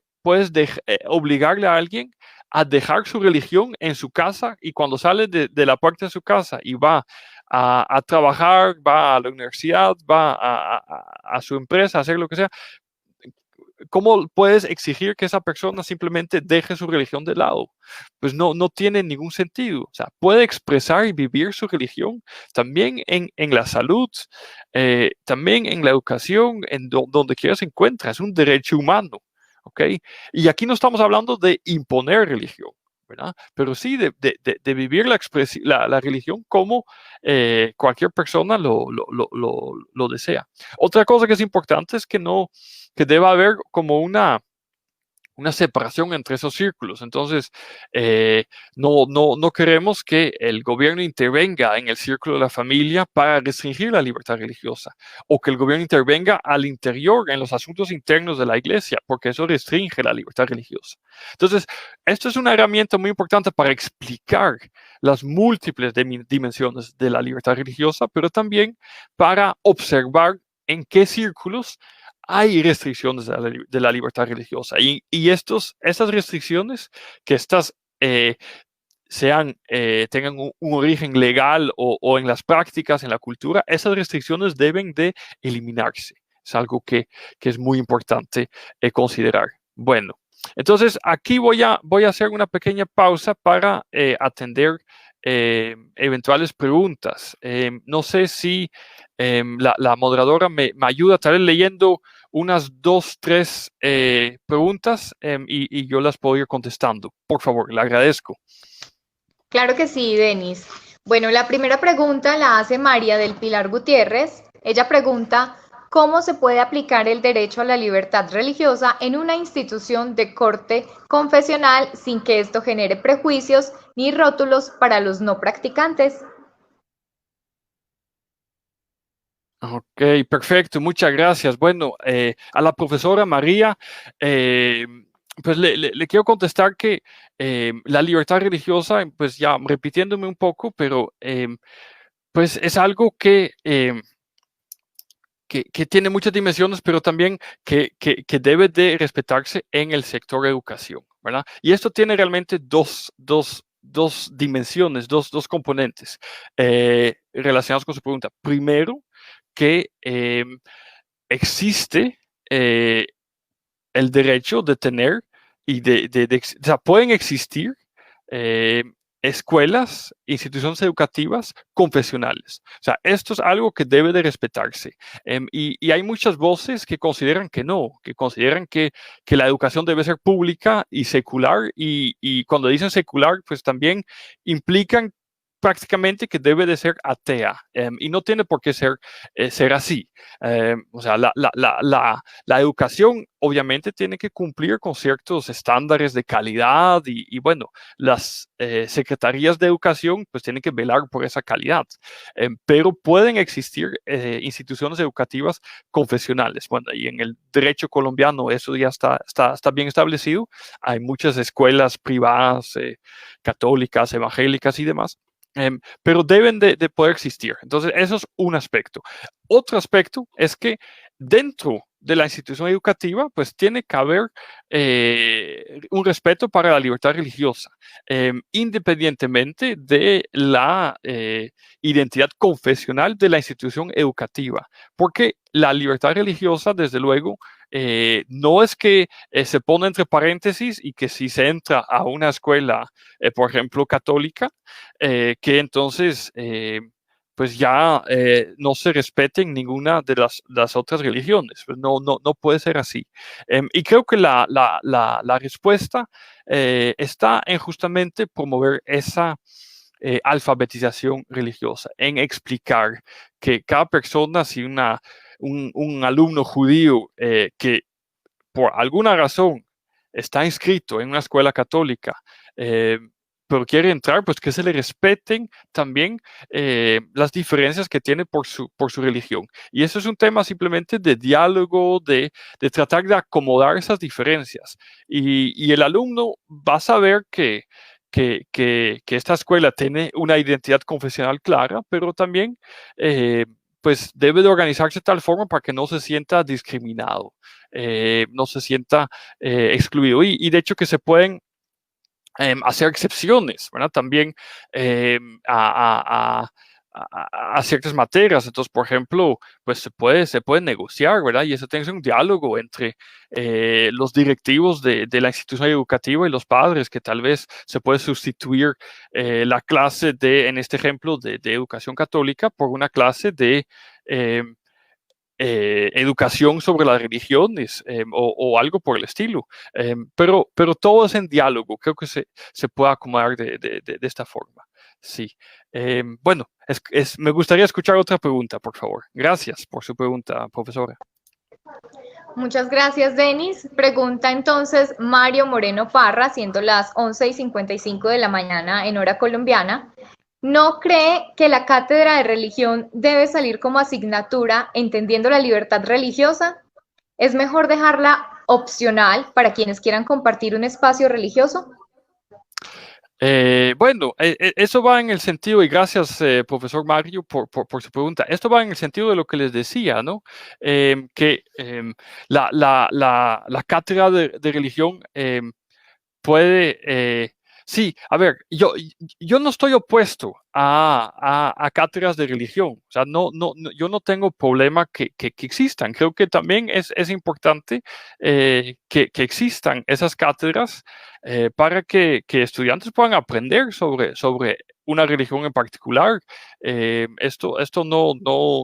obligarle a alguien a dejar su religión en su casa, y cuando sale de la puerta de su casa y va a trabajar, va a la universidad, va a su empresa, a hacer lo que sea, ¿cómo puedes exigir que esa persona simplemente deje su religión de lado? Pues no tiene ningún sentido. O sea, puede expresar y vivir su religión también en la salud, también en la educación, donde quiera se encuentra. Es un derecho humano. ¿Ok? Y aquí no estamos hablando de imponer religión, ¿verdad? Pero sí de vivir la religión como cualquier persona lo desea. Otra cosa que es importante es que deba haber como una separación entre esos círculos. Entonces, no queremos que el gobierno intervenga en el círculo de la familia para restringir la libertad religiosa, o que el gobierno intervenga al interior en los asuntos internos de la iglesia, porque eso restringe la libertad religiosa. Entonces, esto es una herramienta muy importante para explicar las múltiples dimensiones de la libertad religiosa, pero también para observar en qué círculos hay restricciones de la libertad religiosa y estas restricciones, que estas tengan un origen legal o en las prácticas, en la cultura, esas restricciones deben de eliminarse. Es algo que es muy importante considerar. Bueno, entonces aquí voy a hacer una pequeña pausa para atender eventuales preguntas. No sé si la moderadora me ayuda tal vez leyendo unas 2, 3 preguntas y yo las puedo ir contestando. Por favor, le agradezco. Claro que sí, Denis. Bueno, la primera pregunta la hace María del Pilar Gutiérrez. Ella pregunta, ¿cómo se puede aplicar el derecho a la libertad religiosa en una institución de corte confesional sin que esto genere prejuicios ni rótulos para los no practicantes? Ok, perfecto, muchas gracias. Bueno, a la profesora María, pues le quiero contestar que la libertad religiosa, pues ya repitiéndome un poco, pero pues es algo que tiene muchas dimensiones, pero también que debe de respetarse en el sector de educación, ¿verdad? Y esto tiene realmente dos dimensiones, dos componentes relacionados con su pregunta. Primero, que existe el derecho de tener y o sea, pueden existir escuelas, instituciones educativas confesionales. O sea, esto es algo que debe de respetarse. Y hay muchas voces que consideran que no, que consideran que la educación debe ser pública y secular, y cuando dicen secular, pues también implican prácticamente que debe de ser atea, y no tiene por qué ser así. O sea, la educación obviamente tiene que cumplir con ciertos estándares de calidad y bueno, las secretarías de educación pues tienen que velar por esa calidad, pero pueden existir instituciones educativas confesionales. Bueno, y en el derecho colombiano eso ya está bien establecido. Hay muchas escuelas privadas, católicas, evangélicas y demás, pero deben de poder existir. Entonces, eso es un aspecto. Otro aspecto es que dentro de la institución educativa, pues tiene que haber un respeto para la libertad religiosa, independientemente de la identidad confesional de la institución educativa, porque la libertad religiosa, desde luego, no es que se pone entre paréntesis y que si se entra a una escuela, por ejemplo, católica, que entonces pues ya no se respeten ninguna de las otras religiones. Pues no puede ser así. Y creo que la respuesta está en justamente promover esa alfabetización religiosa, en explicar que cada persona, si un alumno judío que por alguna razón está inscrito en una escuela católica, pero quiere entrar, pues que se le respeten también las diferencias que tiene por su religión. Y eso es un tema simplemente de diálogo, de tratar de acomodar esas diferencias. Y el alumno va a saber que esta escuela tiene una identidad confesional clara, pero también pues debe de organizarse de tal forma para que no se sienta discriminado, no se sienta excluido. Y de hecho que se pueden hacer excepciones, ¿verdad? También a a ciertas materias. Entonces, por ejemplo, pues se puede negociar, ¿verdad? Y eso tiene que ser un diálogo entre los directivos de la institución educativa y los padres, que tal vez se puede sustituir la clase en este ejemplo, de educación católica por una clase de educación sobre las religiones o algo por el estilo. Pero todo es en diálogo. Creo que se puede acomodar de esta forma. Sí. Bueno, me gustaría escuchar otra pregunta, por favor. Gracias por su pregunta, profesora. Muchas gracias, Denis. Pregunta entonces Mario Moreno Parra, siendo las 11:55 de la mañana en hora colombiana. ¿No cree que la cátedra de religión debe salir como asignatura, entendiendo la libertad religiosa? ¿Es mejor dejarla opcional para quienes quieran compartir un espacio religioso? Bueno, eso va en el sentido, y gracias, profesor Mario, por su pregunta. Esto va en el sentido de lo que les decía, ¿no? Que la cátedra de religión puede... sí, a ver, yo no estoy opuesto a cátedras de religión. O sea, yo no tengo problema que existan. Creo que también es importante que existan esas cátedras para que estudiantes puedan aprender sobre una religión en particular. Esto no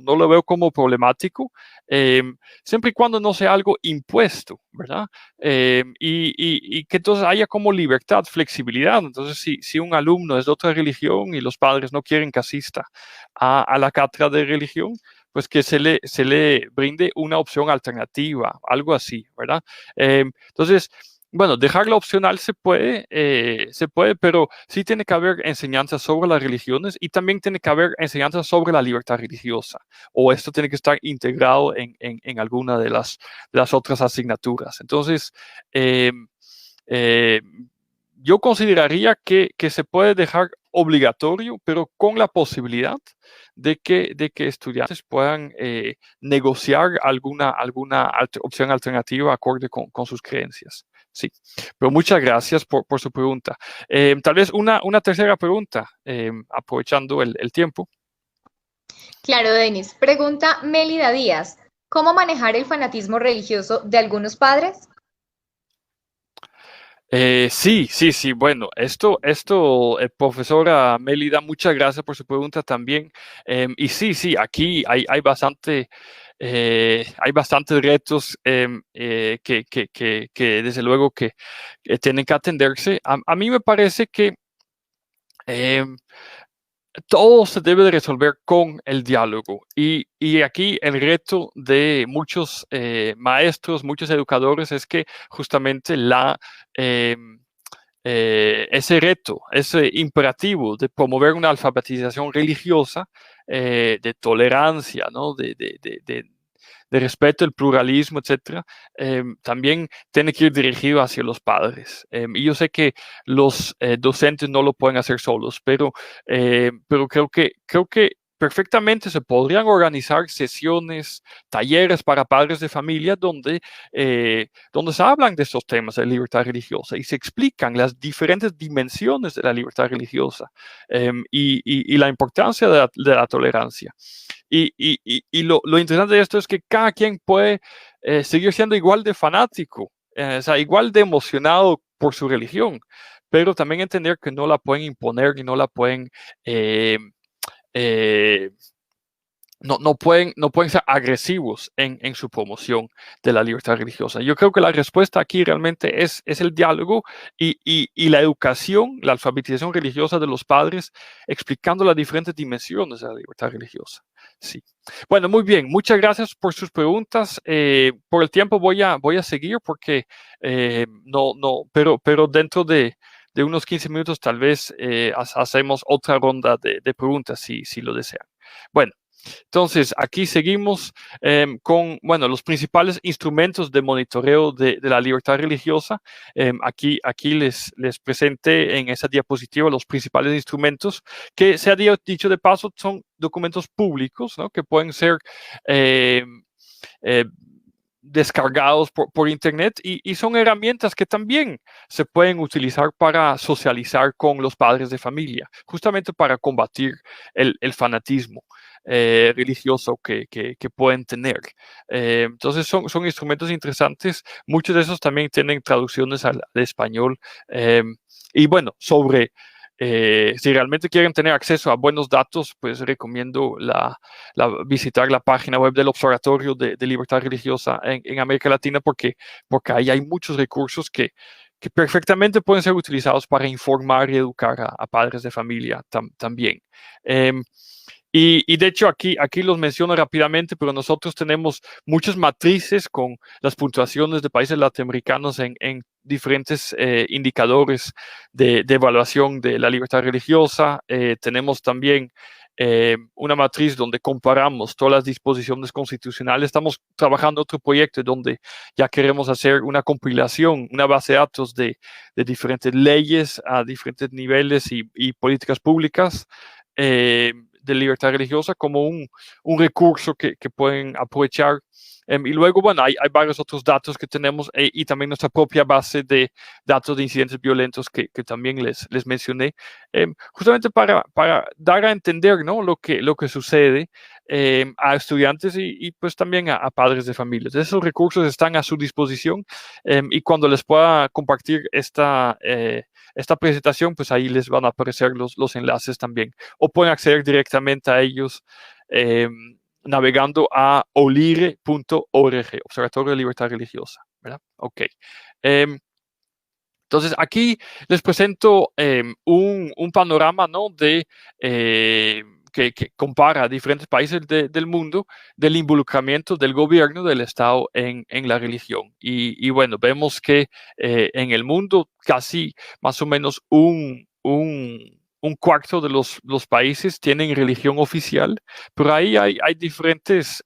lo veo como problemático, siempre y cuando no sea algo impuesto, ¿verdad? Y que entonces haya como libertad, flexibilidad. Entonces, si un alumno es de otra religión y los padres no quieren que asista a la cátedra de religión, pues que se le brinde una opción alternativa, algo así, ¿verdad? Entonces, bueno, dejarlo opcional se puede, pero sí tiene que haber enseñanzas sobre las religiones y también tiene que haber enseñanzas sobre la libertad religiosa, o esto tiene que estar integrado en alguna de las otras asignaturas. Entonces, eh, eh, yo consideraría que se puede dejar obligatorio, pero con la posibilidad de que estudiantes puedan negociar alguna opción alternativa acorde con sus creencias. Sí, pero muchas gracias por su pregunta. Tal vez una tercera pregunta, aprovechando el tiempo. Claro, Denis. Pregunta Mélida Díaz. ¿Cómo manejar el fanatismo religioso de algunos padres? Sí. Bueno, profesora Mélida, muchas gracias por su pregunta también. Y sí, aquí hay bastantes retos que desde luego que tienen que atenderse. A mí me parece que em, todo se debe de resolver con el diálogo. Y aquí el reto de muchos maestros, muchos educadores, es que justamente ese reto, ese imperativo de promover una alfabetización religiosa, de tolerancia, ¿no? de respeto al pluralismo, etcétera, también tiene que ir dirigido hacia los padres. Y yo sé que los docentes no lo pueden hacer solos, pero creo que perfectamente se podrían organizar sesiones, talleres para padres de familia donde se hablan de estos temas de libertad religiosa y se explican las diferentes dimensiones de la libertad religiosa, y la importancia de la tolerancia. Y lo interesante de esto es que cada quien puede seguir siendo igual de fanático, o sea, igual de emocionado por su religión, pero también entender que no la pueden imponer y no la pueden no pueden ser agresivos en su promoción de la libertad religiosa. Yo creo que la respuesta aquí realmente es el diálogo y la educación, la alfabetización religiosa de los padres, explicando las diferentes dimensiones de la libertad religiosa. Sí. Bueno, muy bien. Muchas gracias por sus preguntas. Por el tiempo voy a seguir porque pero dentro de unos 15 minutos tal vez hacemos otra ronda de preguntas si lo desean. Bueno. Entonces, aquí seguimos con, los principales instrumentos de monitoreo de la libertad religiosa. Aquí les presenté en esa diapositiva los principales instrumentos que, se ha dicho de paso, son documentos públicos, ¿no? Que pueden ser descargados por internet y son herramientas que también se pueden utilizar para socializar con los padres de familia, justamente para combatir el fanatismo religioso que pueden tener. Entonces son instrumentos interesantes. Muchos de esos también tienen traducciones al español. Y bueno, si realmente quieren tener acceso a buenos datos, pues recomiendo visitar la página web del Observatorio de Libertad Religiosa en América Latina, porque ahí hay muchos recursos que perfectamente pueden ser utilizados para informar y educar a padres de familia también. Y de hecho aquí los menciono rápidamente, pero nosotros tenemos muchas matrices con las puntuaciones de países latinoamericanos en diferentes indicadores de evaluación de la libertad religiosa. Tenemos también una matriz donde comparamos todas las disposiciones constitucionales. Estamos trabajando en otro proyecto donde ya queremos hacer una compilación, una base de datos de diferentes leyes a diferentes niveles y políticas públicas de libertad religiosa como un recurso que pueden aprovechar. Y luego, bueno, hay varios otros datos que tenemos y también nuestra propia base de datos de incidentes violentos que también les mencioné, justamente para dar a entender, ¿no?, lo que sucede a estudiantes y pues también a padres de familias. Esos recursos están a su disposición y cuando les pueda compartir esta presentación, pues ahí les van a aparecer los enlaces también. O pueden acceder directamente a ellos navegando a olire.org, Observatorio de Libertad Religiosa, ¿verdad? Ok. Entonces, aquí les presento un panorama, ¿no?, que compara diferentes países del mundo del involucramiento del gobierno, del Estado en la religión. Y bueno, vemos que en el mundo casi más o menos un cuarto de los países tienen religión oficial, pero ahí hay diferentes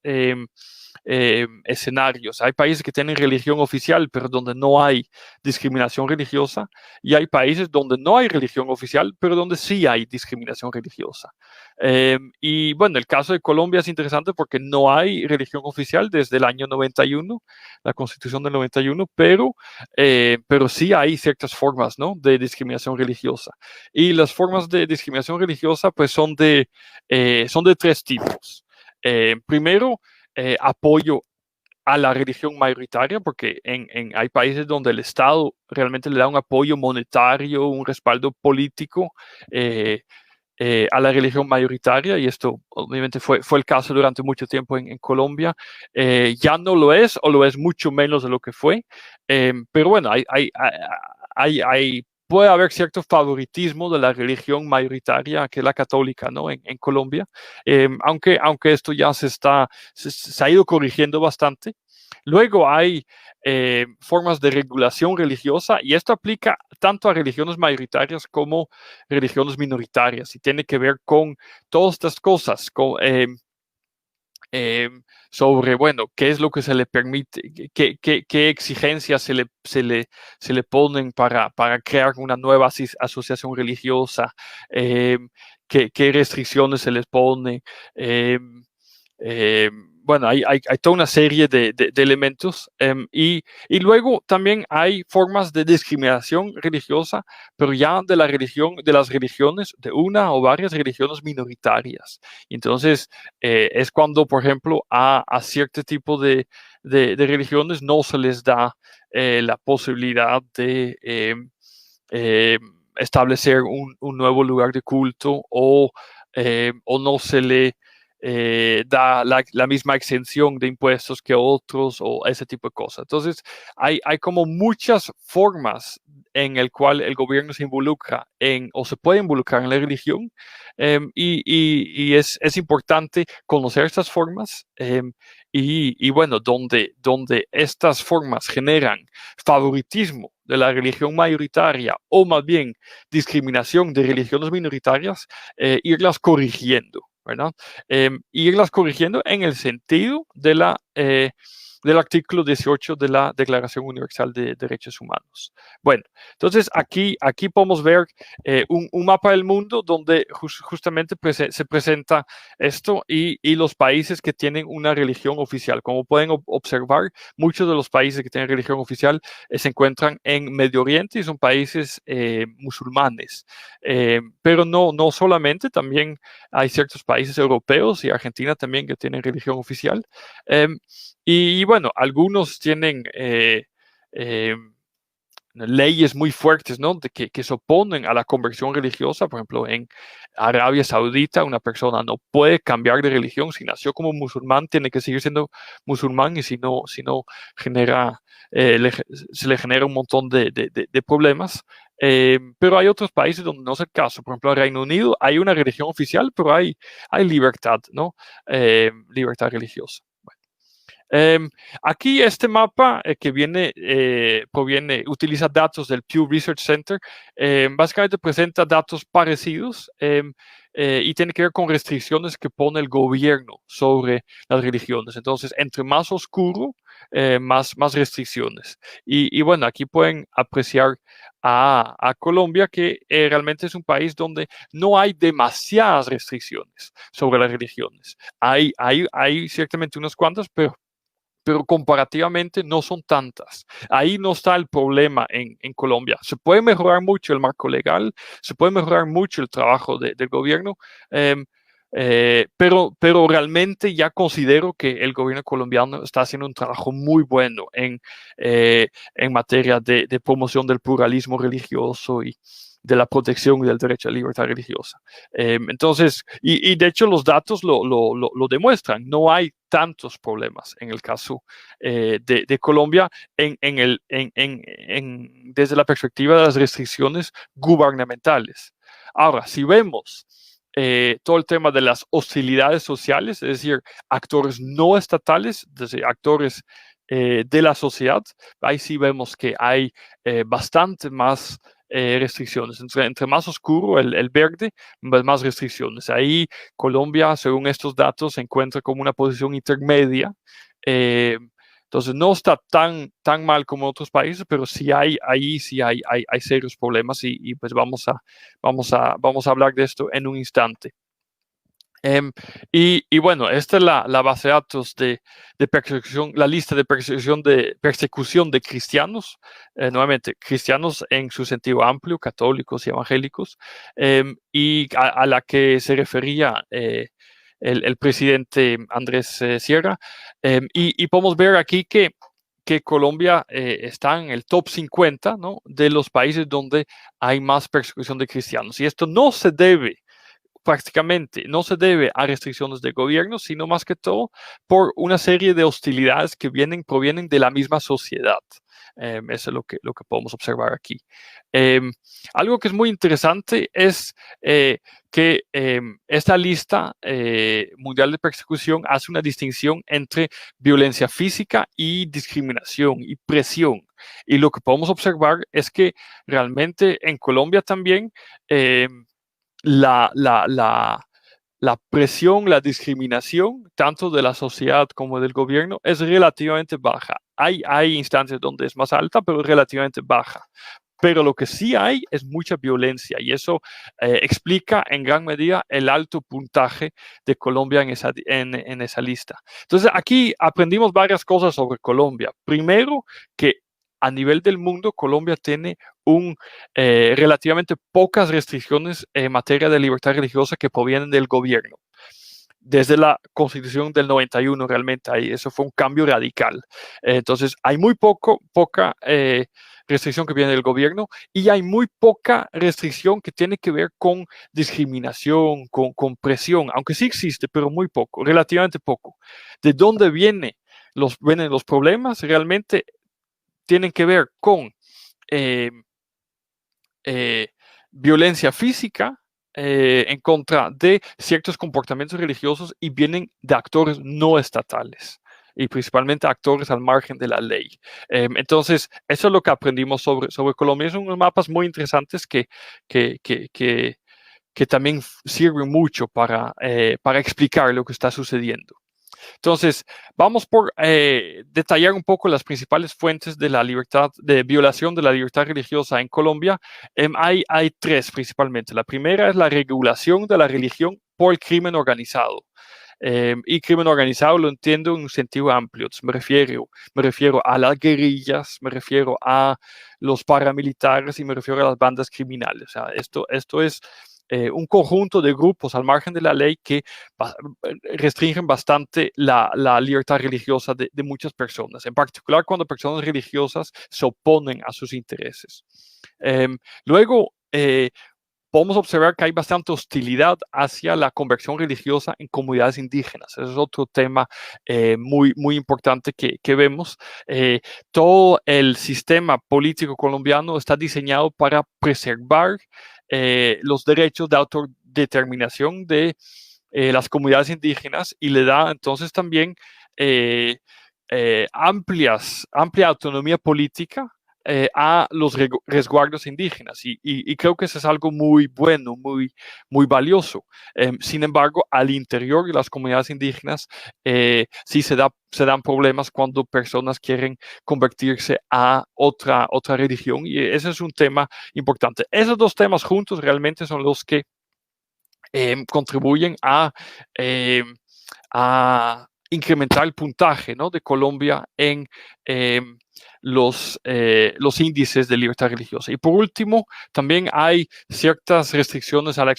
escenarios. Hay países que tienen religión oficial, pero donde no hay discriminación religiosa, y hay países donde no hay religión oficial, pero donde sí hay discriminación religiosa. Y bueno, el caso de Colombia es interesante porque no hay religión oficial desde el año 91, la Constitución del 91, pero sí hay ciertas formas, ¿no?, de discriminación religiosa. Y las formas de discriminación religiosa pues son de tres tipos. Primero, apoyo a la religión mayoritaria, porque hay países donde el Estado realmente le da un apoyo monetario, un respaldo político a la religión mayoritaria, y esto obviamente fue el caso durante mucho tiempo en Colombia. Ya no lo es, o lo es mucho menos de lo que fue, pero bueno, puede haber cierto favoritismo de la religión mayoritaria, que es la católica, ¿no?, en Colombia, aunque esto ya se ha ido corrigiendo bastante. Luego hay formas de regulación religiosa, y esto aplica tanto a religiones mayoritarias como religiones minoritarias, y tiene que ver con todas estas cosas, sobre, bueno, qué es lo que se le permite, qué exigencias se le ponen para crear una nueva asociación religiosa, qué restricciones se les pone. Bueno, hay toda una serie de elementos y luego también hay formas de discriminación religiosa, pero ya de las religiones, de una o varias religiones minoritarias. Entonces, es cuando, por ejemplo, a cierto tipo de religiones no se les da la posibilidad de establecer un nuevo lugar de culto, o no se le da la misma exención de impuestos que otros, o ese tipo de cosas. Entonces, hay como muchas formas en el cual el gobierno se involucra o se puede involucrar en la religión, y es importante conocer estas formas, y bueno, donde estas formas generan favoritismo de la religión mayoritaria, o más bien discriminación de religiones minoritarias, irlas corrigiendo, ¿verdad? Irlas corrigiendo en el sentido de del artículo 18 de la Declaración Universal de Derechos Humanos. Bueno, entonces aquí podemos ver un mapa del mundo donde justamente se presenta esto y los países que tienen una religión oficial. Como pueden observar, muchos de los países que tienen religión oficial se encuentran en Medio Oriente y son países musulmanes. Pero no solamente, también hay ciertos países europeos y Argentina también que tienen religión oficial. Y bueno, algunos tienen leyes muy fuertes, ¿no? Que se oponen a la conversión religiosa. Por ejemplo, en Arabia Saudita una persona no puede cambiar de religión. Si nació como musulmán, tiene que seguir siendo musulmán, y si no genera, se le genera un montón de problemas. Pero hay otros países donde no es el caso. Por ejemplo, en Reino Unido hay una religión oficial, pero hay libertad, ¿no? Libertad religiosa. Aquí este mapa que utiliza datos del Pew Research Center, básicamente presenta datos parecidos y tiene que ver con restricciones que pone el gobierno sobre las religiones. Entonces, entre más oscuro, más restricciones. Y bueno, aquí pueden apreciar a Colombia, que realmente es un país donde no hay demasiadas restricciones sobre las religiones. Hay ciertamente unas cuantas, pero comparativamente no son tantas. Ahí no está el problema en Colombia. Se puede mejorar mucho el marco legal, se puede mejorar mucho el trabajo del gobierno, pero realmente ya considero que el gobierno colombiano está haciendo un trabajo muy bueno en materia de promoción del pluralismo religioso y de la protección del derecho a la libertad religiosa. Entonces, y de hecho los datos lo demuestran. No hay tantos problemas en el caso de Colombia desde la perspectiva de las restricciones gubernamentales. Ahora, si vemos todo el tema de las hostilidades sociales, es decir, actores no estatales, es decir, actores de la sociedad, ahí sí vemos que hay bastante más restricciones. Entre más oscuro el verde, más restricciones. Ahí Colombia, según estos datos, se encuentra como una posición intermedia. Entonces no está tan mal como otros países, pero sí hay serios problemas y pues vamos a hablar de esto en un instante. Y bueno, esta es la base de datos de persecución, la lista de persecución de cristianos, nuevamente, cristianos en su sentido amplio, católicos y evangélicos, y a la que se refería el presidente Andrés Sierra. Y podemos ver aquí que Colombia está en el top 50, ¿no?, de los países donde hay más persecución de cristianos. Y esto prácticamente no se debe a restricciones de gobierno, sino más que todo por una serie de hostilidades que provienen de la misma sociedad. Eso es lo que podemos observar aquí. Algo que es muy interesante es que esta lista mundial de persecución hace una distinción entre violencia física y discriminación y presión. Y lo que podemos observar es que realmente en Colombia también la presión, la discriminación, tanto de la sociedad como del gobierno, es relativamente baja. Hay instancias donde es más alta, pero es relativamente baja. Pero lo que sí hay es mucha violencia, y eso explica en gran medida el alto puntaje de Colombia en esa lista. Entonces, aquí aprendimos varias cosas sobre Colombia. Primero, que a nivel del mundo, Colombia tiene relativamente pocas restricciones en materia de libertad religiosa que provienen del gobierno. Desde la Constitución del 91, realmente, eso fue un cambio radical. Entonces, hay muy poca restricción que viene del gobierno, y hay muy poca restricción que tiene que ver con discriminación, con presión, aunque sí existe, pero muy poco, relativamente poco. ¿De dónde vienen los problemas? Realmente tienen que ver con violencia física en contra de ciertos comportamientos religiosos, y vienen de actores no estatales y principalmente actores al margen de la ley. Entonces, eso es lo que aprendimos sobre Colombia. Son unos mapas muy interesantes que también sirven mucho para explicar lo que está sucediendo. Entonces, vamos por detallar un poco las principales fuentes de la libertad, de violación de la libertad religiosa en Colombia. Hay tres principalmente. La primera es la regulación de la religión por el crimen organizado. Y crimen organizado lo entiendo en un sentido amplio. Me refiero a las guerrillas, me refiero a los paramilitares y me refiero a las bandas criminales. O sea, esto es un conjunto de grupos al margen de la ley que restringen bastante la libertad religiosa de muchas personas, en particular cuando personas religiosas se oponen a sus intereses. Luego, podemos observar que hay bastante hostilidad hacia la conversión religiosa en comunidades indígenas. Ese es otro tema muy importante que vemos. Todo el sistema político colombiano está diseñado para preservar los derechos de autodeterminación de las comunidades indígenas y le da entonces también amplia autonomía política a los resguardos indígenas y creo que eso es algo muy bueno, muy valioso. Sin embargo, al interior de las comunidades indígenas sí se dan problemas cuando personas quieren convertirse a otra religión y ese es un tema importante. Esos dos temas juntos realmente son los que contribuyen a incrementar el puntaje, ¿no?, de Colombia en los índices de libertad religiosa. Y por último, también hay ciertas restricciones a la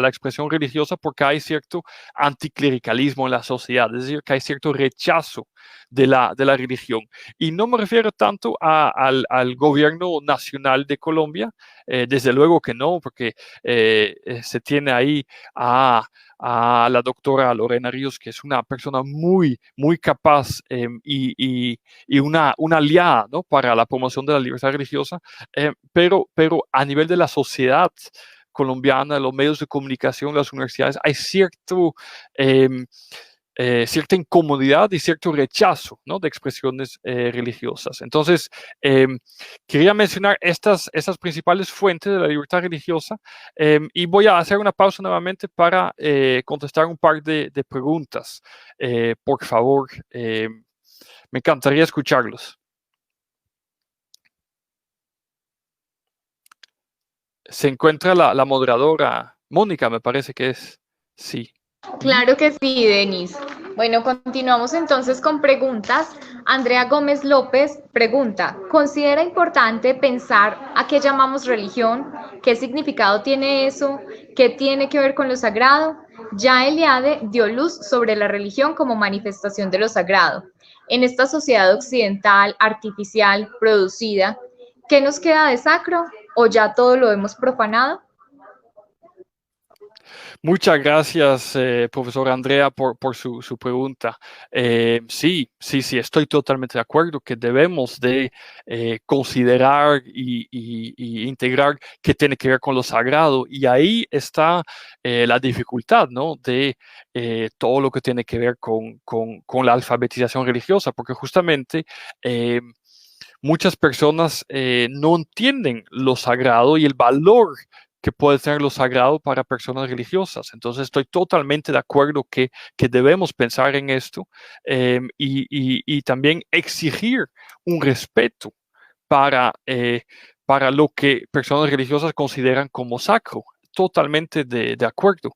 expresión religiosa porque hay cierto anticlericalismo en la sociedad, es decir, que hay cierto rechazo de la religión. Y no me refiero tanto al gobierno nacional de Colombia, desde luego que no, porque se tiene ahí a la doctora Lorena Ríos, que es una persona muy capaz y una aliada, ¿no?, para la promoción de la libertad religiosa, pero a nivel de la sociedad colombiana, los medios de comunicación, las universidades, hay cierta incomodidad y cierto rechazo, ¿no?, de expresiones religiosas. Entonces, quería mencionar estas principales fuentes de la libertad religiosa y voy a hacer una pausa nuevamente para contestar un par de preguntas. Por favor, me encantaría escucharlos. Se encuentra la moderadora Mónica, me parece que es. Sí. Claro que sí, Denis. Bueno, continuamos entonces con preguntas. Andrea Gómez López pregunta, ¿considera importante pensar a qué llamamos religión? ¿Qué significado tiene eso? ¿Qué tiene que ver con lo sagrado? Ya Eliade dio luz sobre la religión como manifestación de lo sagrado. En esta sociedad occidental, artificial, producida, ¿qué nos queda de sacro? ¿O ya todo lo hemos profanado? Muchas gracias, profesora Andrea, por su pregunta. Sí, estoy totalmente de acuerdo que debemos de considerar y integrar qué tiene que ver con lo sagrado. Y ahí está la dificultad, ¿no?, de todo lo que tiene que ver con la alfabetización religiosa, porque justamente muchas personas no entienden lo sagrado y el valor que puede tener lo sagrado para personas religiosas. Entonces estoy totalmente de acuerdo que debemos pensar en esto y también exigir un respeto para lo que personas religiosas consideran como sacro. Totalmente de acuerdo.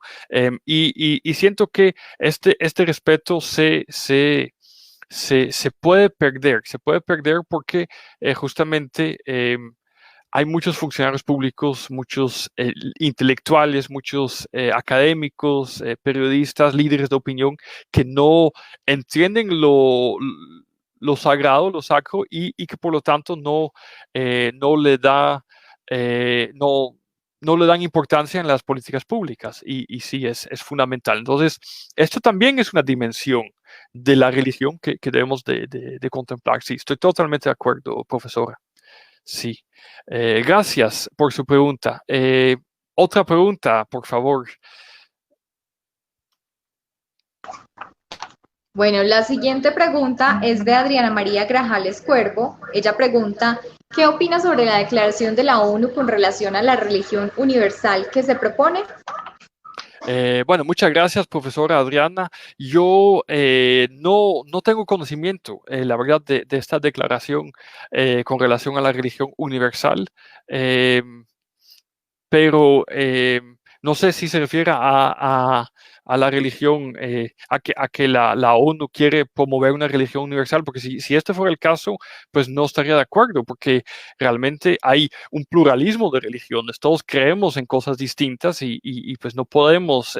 Y siento que este respeto se puede perder. Se puede perder porque justamente hay muchos funcionarios públicos, muchos intelectuales, muchos académicos, periodistas, líderes de opinión que no entienden lo sagrado, lo sacro y que por lo tanto no le dan importancia en las políticas públicas y sí es fundamental. Entonces, esto también es una dimensión de la religión que debemos de contemplar. Sí, estoy totalmente de acuerdo, profesora. Sí, gracias por su pregunta. Otra pregunta, por favor. Bueno, la siguiente pregunta es de Adriana María Grajales Cuervo. Ella pregunta, ¿qué opina sobre la declaración de la ONU con relación a la religión universal que se propone? Bueno, muchas gracias, profesora Adriana. Yo no tengo conocimiento, la verdad, de esta declaración con relación a la religión universal, eh, pero no sé si se refiere a la religión, a que la ONU quiere promover una religión universal, porque si este fuera el caso, pues no estaría de acuerdo, porque realmente hay un pluralismo de religiones, todos creemos en cosas distintas y pues no podemos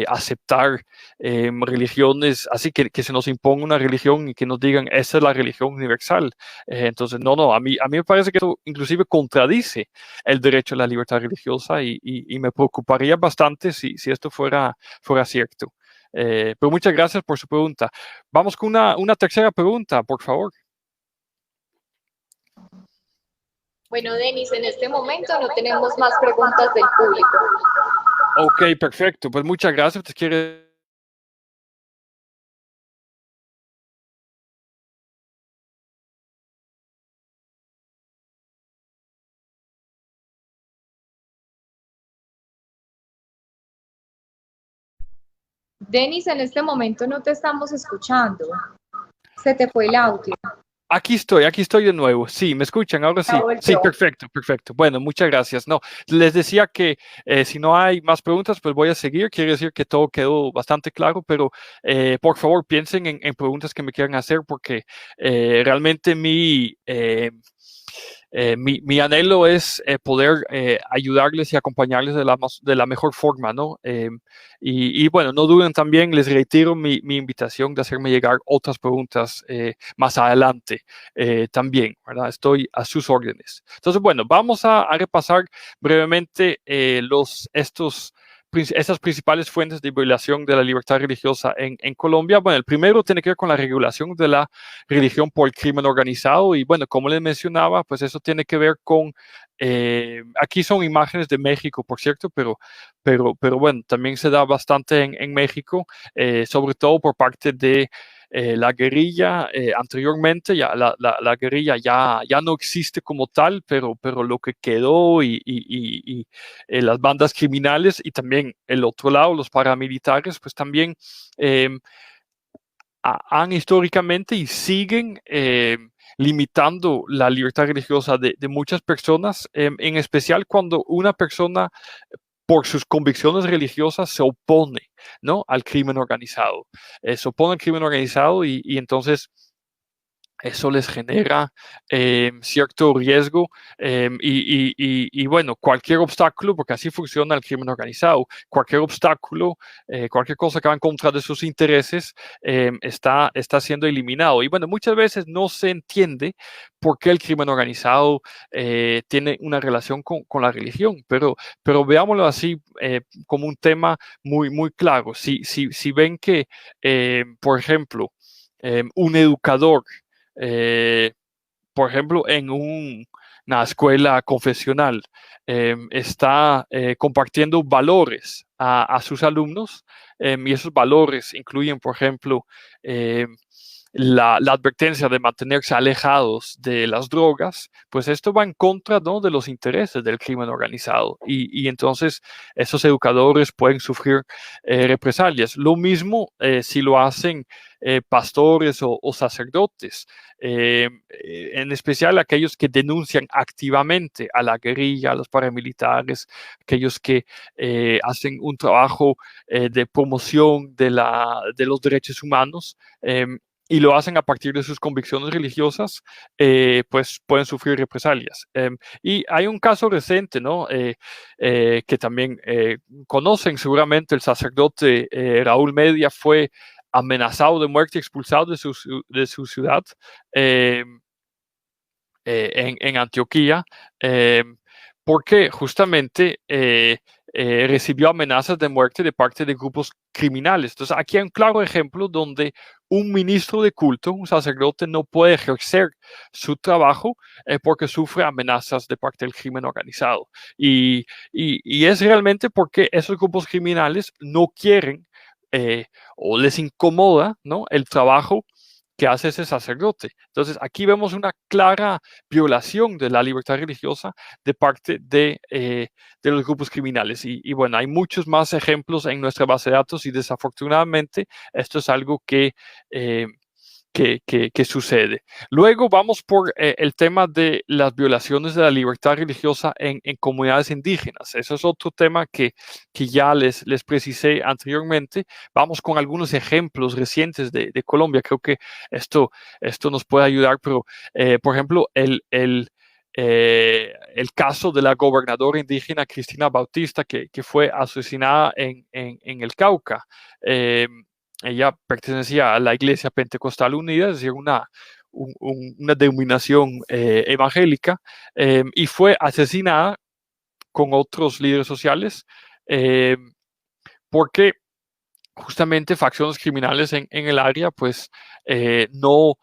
aceptar religiones, así que se nos imponga una religión y que nos digan, esa es la religión universal. Entonces, no, a mí me parece que eso inclusive contradice el derecho a la libertad religiosa y me preocuparía bastante si esto fuera cierto. Pero muchas gracias por su pregunta. Vamos con una tercera pregunta, por favor. Bueno, Denis, en este momento no tenemos más preguntas del público. Ok, perfecto. Pues muchas gracias. ¿Usted quiere? Denis, en este momento no te estamos escuchando. Se te fue el audio. Aquí estoy de nuevo. Sí, ¿me escuchan? Ahora sí. Sí, perfecto. Bueno, muchas gracias. No, les decía que si no hay más preguntas, pues voy a seguir. Quiere decir que todo quedó bastante claro, pero por favor piensen en preguntas que me quieran hacer porque realmente mi anhelo es poder ayudarles y acompañarles de la mejor forma, ¿no? Y bueno, no duden también, les reitero mi invitación de hacerme llegar otras preguntas más adelante también, ¿verdad? Estoy a sus órdenes. Entonces, bueno, vamos a repasar brevemente esas principales fuentes de violación de la libertad religiosa en Colombia. Bueno, el primero tiene que ver con la regulación de la religión por el crimen organizado y bueno, como les mencionaba, pues eso tiene que ver con, aquí son imágenes de México, por cierto, pero bueno, también se da bastante en México, sobre todo por parte de la guerrilla. Anteriormente ya la guerrilla ya no existe como tal, pero lo que quedó y las bandas criminales y también el otro lado, los paramilitares, pues también han históricamente y siguen limitando la libertad religiosa de muchas personas, en especial cuando una persona por sus convicciones religiosas se opone, ¿no?, al crimen organizado. Se opone al crimen organizado y entonces eso les genera cierto riesgo y bueno, cualquier obstáculo, porque así funciona el crimen organizado, cualquier obstáculo, cualquier cosa que va en contra de sus intereses está siendo eliminado. Y bueno, muchas veces no se entiende por qué el crimen organizado tiene una relación con la religión, pero veámoslo así como un tema muy claro. Si ven que, por ejemplo, un educador, eh, por ejemplo, en una escuela confesional, está compartiendo valores a sus alumnos, y esos valores incluyen, por ejemplo, la advertencia de mantenerse alejados de las drogas, pues esto va en contra, ¿no?, de los intereses del crimen organizado y entonces esos educadores pueden sufrir represalias. Lo mismo si lo hacen pastores o sacerdotes, en especial aquellos que denuncian activamente a la guerrilla, a los paramilitares, aquellos que hacen un trabajo de promoción de los derechos humanos. Y lo hacen a partir de sus convicciones religiosas, pues pueden sufrir represalias. Y hay un caso reciente, ¿no?, que también conocen seguramente. El sacerdote Raúl Media fue amenazado de muerte y expulsado de su ciudad en Antioquía, porque justamente recibió amenazas de muerte de parte de grupos criminales. Entonces, aquí hay un claro ejemplo donde un ministro de culto, un sacerdote, no puede ejercer su trabajo porque sufre amenazas de parte del crimen organizado. Y es realmente porque esos grupos criminales no quieren o les incomoda, ¿no?, el trabajo que hace ese sacerdote. Entonces, aquí vemos una clara violación de la libertad religiosa de parte de los grupos criminales. Y bueno, hay muchos más ejemplos en nuestra base de datos y desafortunadamente esto es algo que sucede. Luego vamos por el tema de las violaciones de la libertad religiosa en comunidades indígenas. Eso es otro tema que ya les precisé anteriormente. Vamos con algunos ejemplos recientes de Colombia. Creo que esto nos puede ayudar, pero por ejemplo, el caso de la gobernadora indígena Cristina Bautista, que fue asesinada en el Cauca. Ella pertenecía a la Iglesia Pentecostal Unida, es decir, una denominación evangélica, y fue asesinada con otros líderes sociales porque justamente facciones criminales en el área pues no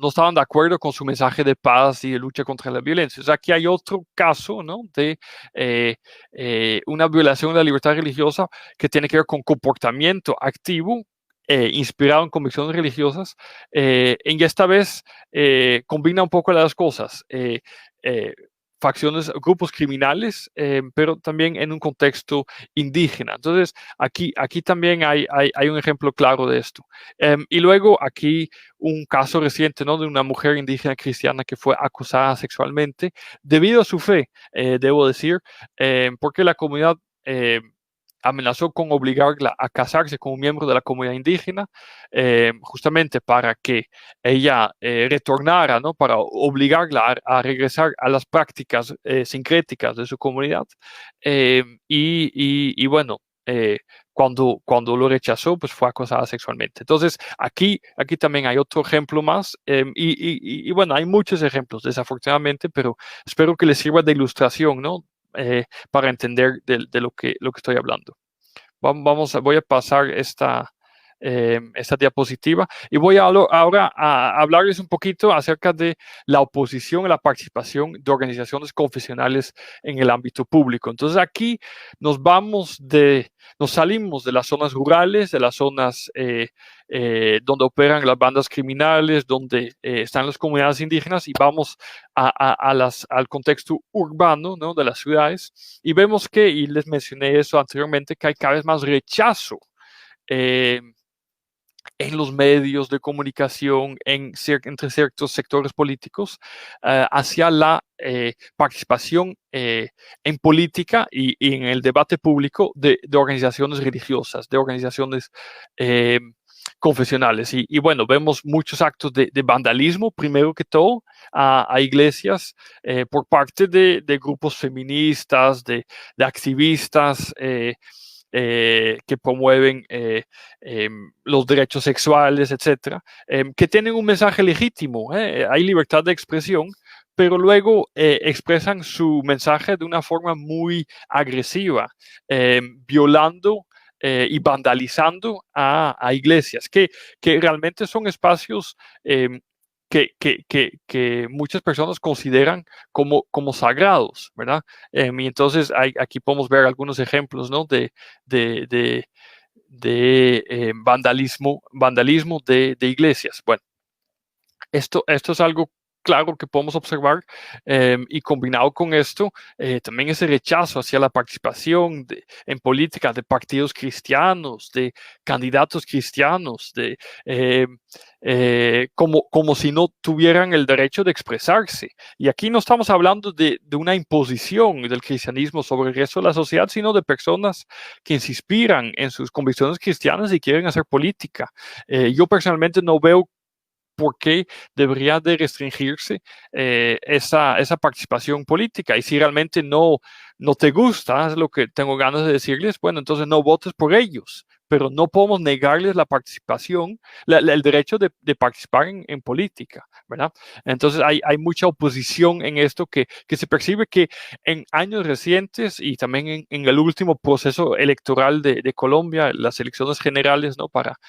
estaban de acuerdo con su mensaje de paz y de lucha contra la violencia. O sea, aquí hay otro caso, ¿no?, de una violación de la libertad religiosa que tiene que ver con comportamiento activo inspirado en convicciones religiosas, y esta vez combina un poco las dos cosas. Facciones, grupos criminales, pero también en un contexto indígena. Entonces, aquí también hay un ejemplo claro de esto. Y luego aquí un caso reciente, ¿no?, de una mujer indígena cristiana que fue acosada sexualmente debido a su fe, debo decir, porque la comunidad amenazó con obligarla a casarse con un miembro de la comunidad indígena, justamente para que ella retornara, ¿no?, para obligarla a regresar a las prácticas sincréticas de su comunidad. Y bueno, cuando lo rechazó, pues fue acosada sexualmente. Entonces, aquí también hay otro ejemplo más, y bueno, hay muchos ejemplos, desafortunadamente, pero espero que les sirva de ilustración, ¿no?, para entender de lo que estoy hablando. Voy a pasar esta diapositiva y voy ahora a hablarles un poquito acerca de la oposición a la participación de organizaciones confesionales en el ámbito público. Entonces aquí nos salimos de las zonas rurales, de las zonas donde operan las bandas criminales, donde están las comunidades indígenas, y vamos al contexto urbano, ¿no?, de las ciudades, y vemos y les mencioné eso anteriormente, que hay cada vez más rechazo en los medios de comunicación, entre ciertos sectores políticos, hacia la participación en política y en el debate público de organizaciones religiosas, de organizaciones confesionales. Y bueno, vemos muchos actos de vandalismo, primero que todo, a iglesias por parte de grupos feministas, de activistas, que promueven los derechos sexuales, etcétera, que tienen un mensaje legítimo. Hay libertad de expresión, pero luego expresan su mensaje de una forma muy agresiva, violando y vandalizando a iglesias, que realmente son espacios que muchas personas consideran como sagrados, ¿verdad? Y entonces aquí podemos ver algunos ejemplos, ¿no?, de vandalismo de iglesias. Bueno, esto es algo claro que podemos observar, y combinado con esto, también ese rechazo hacia la participación en política de partidos cristianos, de candidatos cristianos, como si no tuvieran el derecho de expresarse. Y aquí no estamos hablando de una imposición del cristianismo sobre el resto de la sociedad, sino de personas que se inspiran en sus convicciones cristianas y quieren hacer política. Yo personalmente no veo por qué debería de restringirse esa participación política. Y si realmente no te gusta, es lo que tengo ganas de decirles, bueno, entonces no votes por ellos, pero no podemos negarles la participación, el derecho de participar en política, ¿verdad? Entonces hay mucha oposición en esto que se percibe que en años recientes y también en el último proceso electoral de Colombia, las elecciones generales, ¿no?, para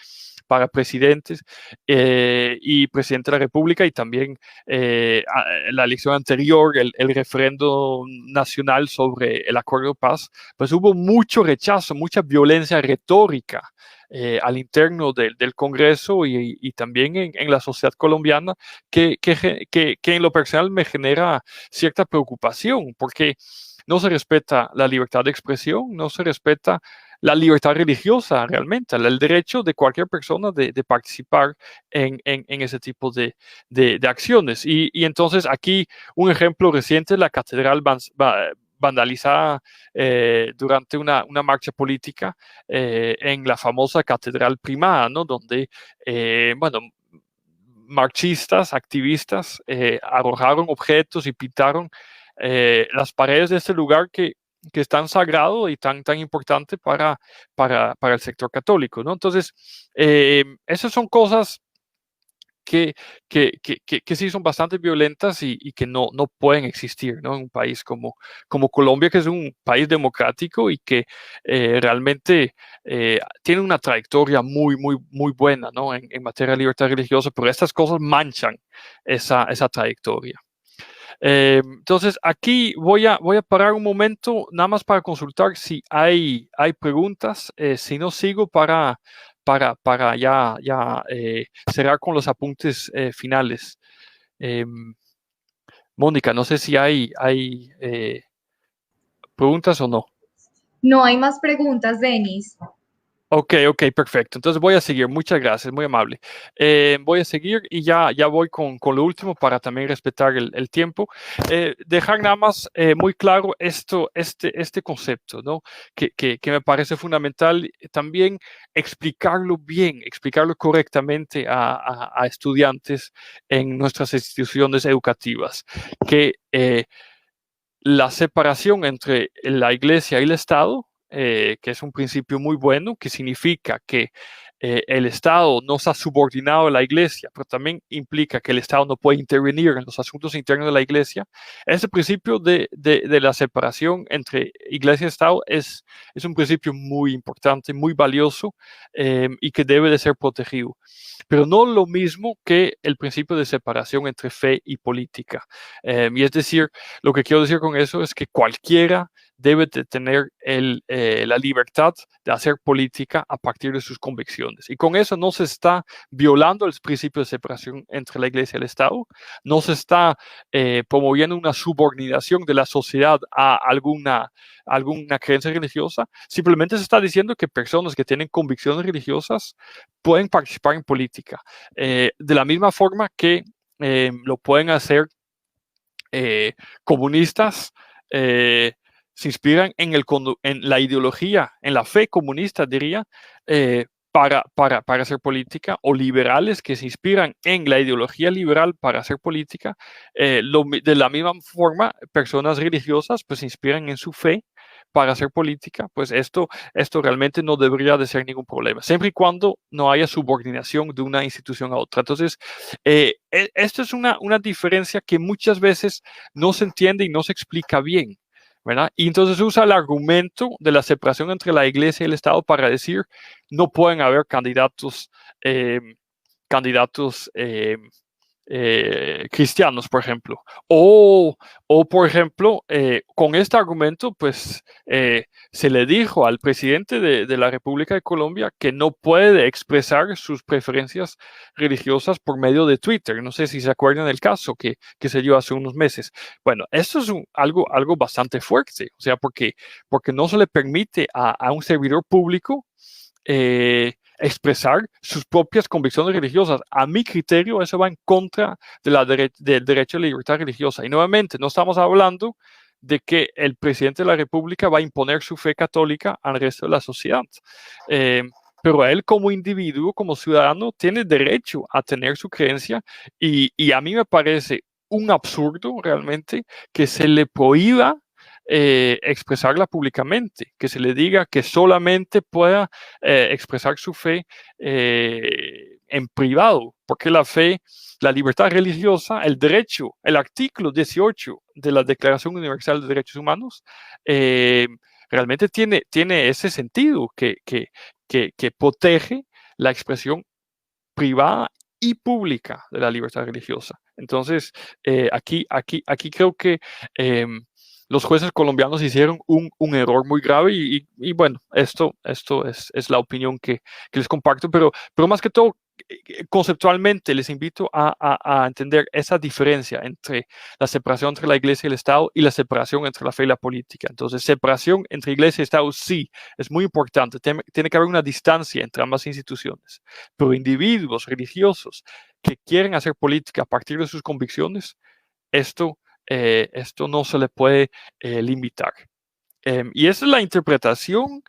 para presidentes y presidente de la República, y también la elección anterior, el referendo nacional sobre el acuerdo de paz, pues hubo mucho rechazo, mucha violencia retórica al interno del Congreso y también en la sociedad colombiana, que en lo personal me genera cierta preocupación, porque no se respeta la libertad de expresión, no se respeta la libertad religiosa realmente, el derecho de cualquier persona de participar en ese tipo de acciones. Y entonces aquí un ejemplo reciente, la catedral vandalizada durante una marcha política en la famosa Catedral Primada, ¿no? Donde, bueno, marchistas, activistas, arrojaron objetos y pintaron las paredes de este lugar que es tan sagrado y tan importante para el sector católico, ¿no? Entonces, esas son cosas que sí son bastante violentas y que no pueden existir, ¿no? En un país como Colombia, que es un país democrático y que realmente tiene una trayectoria muy buena, ¿no? En materia de libertad religiosa, pero estas cosas manchan esa trayectoria. Entonces, aquí voy a parar un momento, nada más para consultar si hay preguntas. Si no, sigo para ya cerrar con los apuntes finales. Mónica, no sé si hay preguntas o no. No hay más preguntas, Denis. Ok, perfecto. Entonces voy a seguir. Muchas gracias, muy amable. Voy a seguir y ya voy con lo último para también respetar el tiempo. Dejar nada más muy claro este concepto, ¿no? Que me parece fundamental también explicarlo bien, explicarlo correctamente a estudiantes en nuestras instituciones educativas, que la separación entre la Iglesia y el Estado, que es un principio muy bueno, que significa que el Estado no está subordinado a la Iglesia, pero también implica que el Estado no puede intervenir en los asuntos internos de la Iglesia. Ese principio de la separación entre Iglesia y Estado es un principio muy importante, muy valioso y que debe de ser protegido. Pero no lo mismo que el principio de separación entre fe y política. Y es decir, lo que quiero decir con eso es que cualquiera debe de tener la libertad de hacer política a partir de sus convicciones. Y con eso no se está violando el principio de separación entre la Iglesia y el Estado, no se está promoviendo una subordinación de la sociedad a alguna creencia religiosa, simplemente se está diciendo que personas que tienen convicciones religiosas pueden participar en política, de la misma forma que lo pueden hacer comunistas, se inspiran en la ideología, en la fe comunista, diría, para hacer política, o liberales que se inspiran en la ideología liberal para hacer política. De la misma forma, personas religiosas pues se inspiran en su fe para hacer política. Pues esto realmente no debería de ser ningún problema, siempre y cuando no haya subordinación de una institución a otra. Entonces, esto es una diferencia que muchas veces no se entiende y no se explica bien, ¿verdad? Y entonces usa el argumento de la separación entre la Iglesia y el Estado para decir no pueden haber candidatos cristianos, por ejemplo. O por ejemplo, con este argumento, pues se le dijo al presidente de la República de Colombia que no puede expresar sus preferencias religiosas por medio de Twitter. No sé si se acuerdan del caso que se dio hace unos meses. Bueno, esto es algo bastante fuerte, o sea, porque no se le permite a un servidor público expresar sus propias convicciones religiosas. A mi criterio, eso va en contra del derecho a la libertad religiosa. Y nuevamente, no estamos hablando de que el presidente de la República va a imponer su fe católica al resto de la sociedad. Pero él como individuo, como ciudadano, tiene derecho a tener su creencia y a mí me parece un absurdo realmente que se le prohíba expresarla públicamente, que se le diga que solamente pueda expresar su fe en privado, porque la fe, la libertad religiosa, el derecho, el artículo 18 de la Declaración Universal de Derechos Humanos, realmente tiene ese sentido que protege la expresión privada y pública de la libertad religiosa. Entonces, aquí creo que los jueces colombianos hicieron un error muy grave y bueno, esto es la opinión que les comparto, pero más que todo, conceptualmente les invito a entender esa diferencia entre la separación entre la iglesia y el Estado y la separación entre la fe y la política. Entonces, separación entre iglesia y Estado sí, es muy importante. Tiene que haber una distancia entre ambas instituciones, pero individuos religiosos que quieren hacer política a partir de sus convicciones, esto no se le puede limitar. Y esa es la interpretación,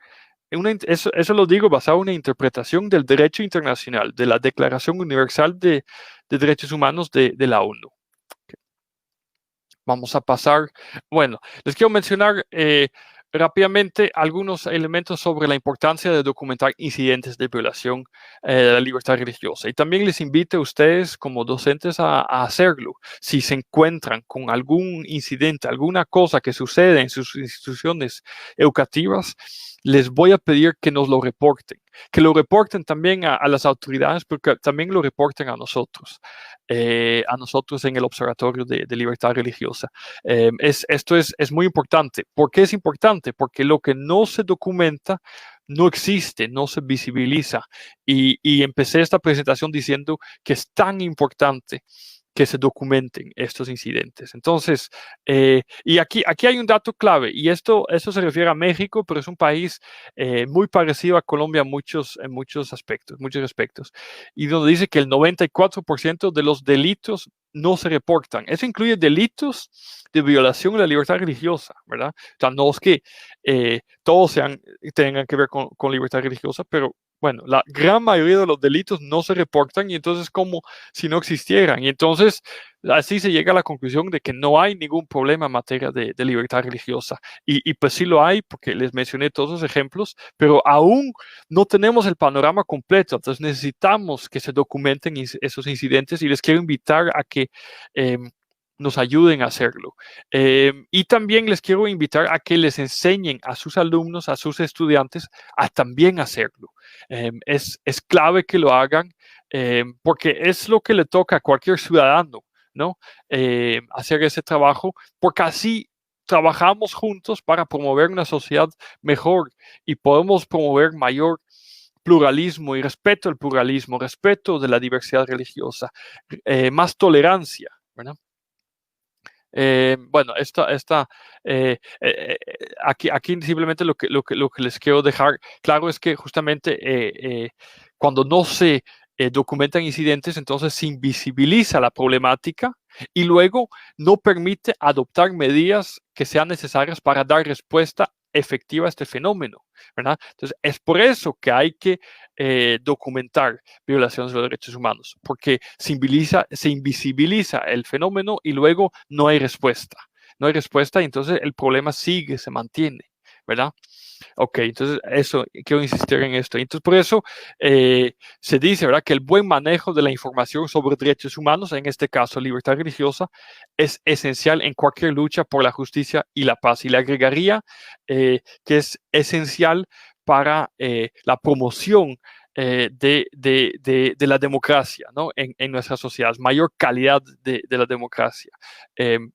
eso lo digo basado en una interpretación del derecho internacional, de la Declaración Universal de Derechos Humanos de la ONU. Okay. Vamos a pasar, bueno, les quiero mencionar rápidamente algunos elementos sobre la importancia de documentar incidentes de violación de la libertad religiosa. Y también les invito a ustedes como docentes a hacerlo. Si se encuentran con algún incidente, alguna cosa que sucede en sus instituciones educativas, les voy a pedir que nos lo reporten. Que lo reporten también a las autoridades, pero que también lo reporten a nosotros en el Observatorio de Libertad Religiosa. Esto es muy importante. ¿Por qué es importante? Porque lo que no se documenta no existe, no se visibiliza. Y empecé esta presentación diciendo que es tan importante que se documenten estos incidentes. Entonces, y aquí hay un dato clave, y eso se refiere a México, pero es un país muy parecido a Colombia en muchos aspectos, y donde dice que el 94% de los delitos no se reportan. Eso incluye delitos de violación de la libertad religiosa, ¿verdad? O sea, no es que todos tengan que ver con libertad religiosa, pero bueno, la gran mayoría de los delitos no se reportan y entonces como si no existieran. Y entonces así se llega a la conclusión de que no hay ningún problema en materia de libertad religiosa. Y pues sí lo hay, porque les mencioné todos los ejemplos, pero aún no tenemos el panorama completo. Entonces necesitamos que se documenten esos incidentes y les quiero invitar a que nos ayuden a hacerlo. Y también les quiero invitar a que les enseñen a sus alumnos, a sus estudiantes, a también hacerlo. Es clave que lo hagan porque es lo que le toca a cualquier ciudadano, ¿no? Hacer ese trabajo, porque así trabajamos juntos para promover una sociedad mejor y podemos promover mayor pluralismo y respeto al pluralismo, respeto de la diversidad religiosa, más tolerancia, ¿verdad? Bueno, aquí simplemente lo que les quiero dejar claro es que justamente cuando no se documentan incidentes, entonces se invisibiliza la problemática y luego no permite adoptar medidas que sean necesarias para dar respuesta efectiva a este fenómeno, ¿verdad? Entonces, es por eso que hay que documentar violaciones de los derechos humanos, porque se invisibiliza el fenómeno y luego no hay respuesta. No hay respuesta y entonces el problema sigue, se mantiene, ¿verdad? Ok, entonces eso, quiero insistir en esto. Entonces, por eso se dice, ¿verdad?, que el buen manejo de la información sobre derechos humanos, en este caso libertad religiosa, es esencial en cualquier lucha por la justicia y la paz. Y le agregaría que es esencial para la promoción de la democracia, ¿no?, en nuestras sociedades, mayor calidad de la democracia.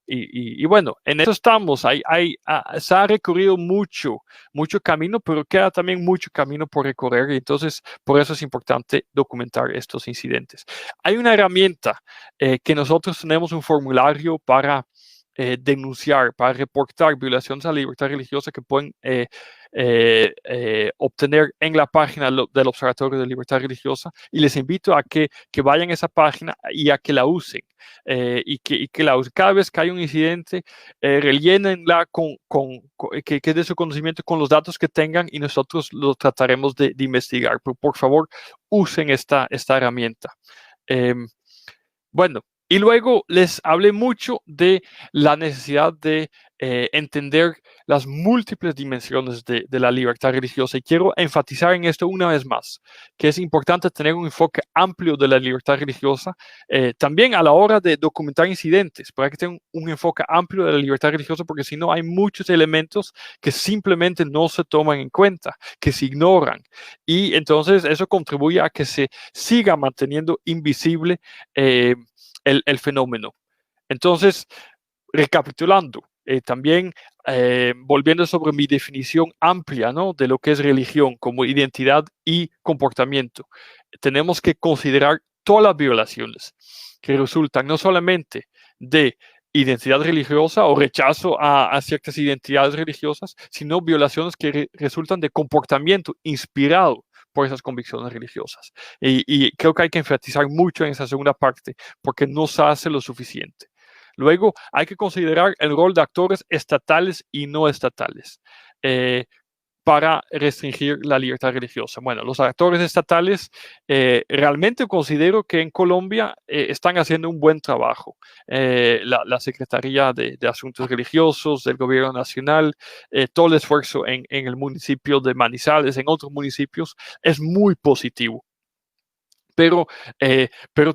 Y bueno, en eso estamos. Se ha recorrido mucho camino, pero queda también mucho camino por recorrer. Y entonces, por eso es importante documentar estos incidentes. Hay una herramienta que nosotros tenemos un formulario para denunciar, para reportar violaciones a la libertad religiosa que pueden obtener en la página del Observatorio de Libertad Religiosa, y les invito a que vayan a esa página y a que la usen y que la usen. Cada vez que hay un incidente, rellénenla que es de su conocimiento con los datos que tengan y nosotros lo trataremos de investigar. Pero por favor, usen esta herramienta. Bueno, Y luego les hablé mucho de la necesidad de entender las múltiples dimensiones de la libertad religiosa, y quiero enfatizar en esto una vez más, que es importante tener un enfoque amplio de la libertad religiosa, también a la hora de documentar incidentes, para que tengan un enfoque amplio de la libertad religiosa, porque si no hay muchos elementos que simplemente no se toman en cuenta, que se ignoran, y entonces eso contribuye a que se siga manteniendo invisible el fenómeno. Entonces, recapitulando, también volviendo sobre mi definición amplia, ¿no?, de lo que es religión como identidad y comportamiento, tenemos que considerar todas las violaciones que resultan no solamente de identidad religiosa o rechazo a ciertas identidades religiosas, sino violaciones que resultan de comportamiento inspirado por esas convicciones religiosas. Y creo que hay que enfatizar mucho en esa segunda parte, porque no se hace lo suficiente. Luego, hay que considerar el rol de actores estatales y no estatales para restringir la libertad religiosa. Bueno, los actores estatales realmente considero que en Colombia están haciendo un buen trabajo. La Secretaría de Asuntos Religiosos del Gobierno Nacional, todo el esfuerzo en el municipio de Manizales, en otros municipios, es muy positivo. Pero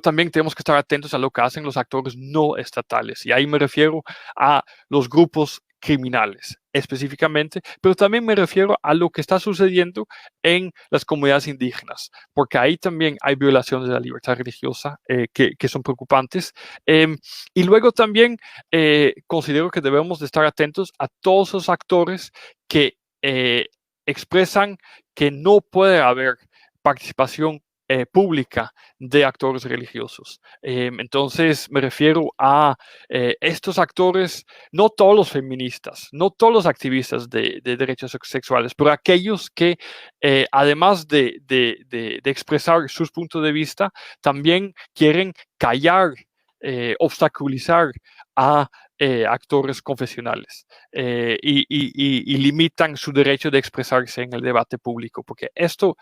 también tenemos que estar atentos a lo que hacen los actores no estatales. Y ahí me refiero a los grupos criminales específicamente, pero también me refiero a lo que está sucediendo en las comunidades indígenas, porque ahí también hay violaciones de la libertad religiosa que son preocupantes. Y luego también considero que debemos de estar atentos a todos esos actores que expresan que no puede haber participación pública de actores religiosos. Entonces me refiero a estos actores, no todos los feministas, no todos los activistas de derechos sexuales, pero aquellos que además de expresar sus puntos de vista, también quieren callar, obstaculizar a actores confesionales y limitan su derecho de expresarse en el debate público, porque esto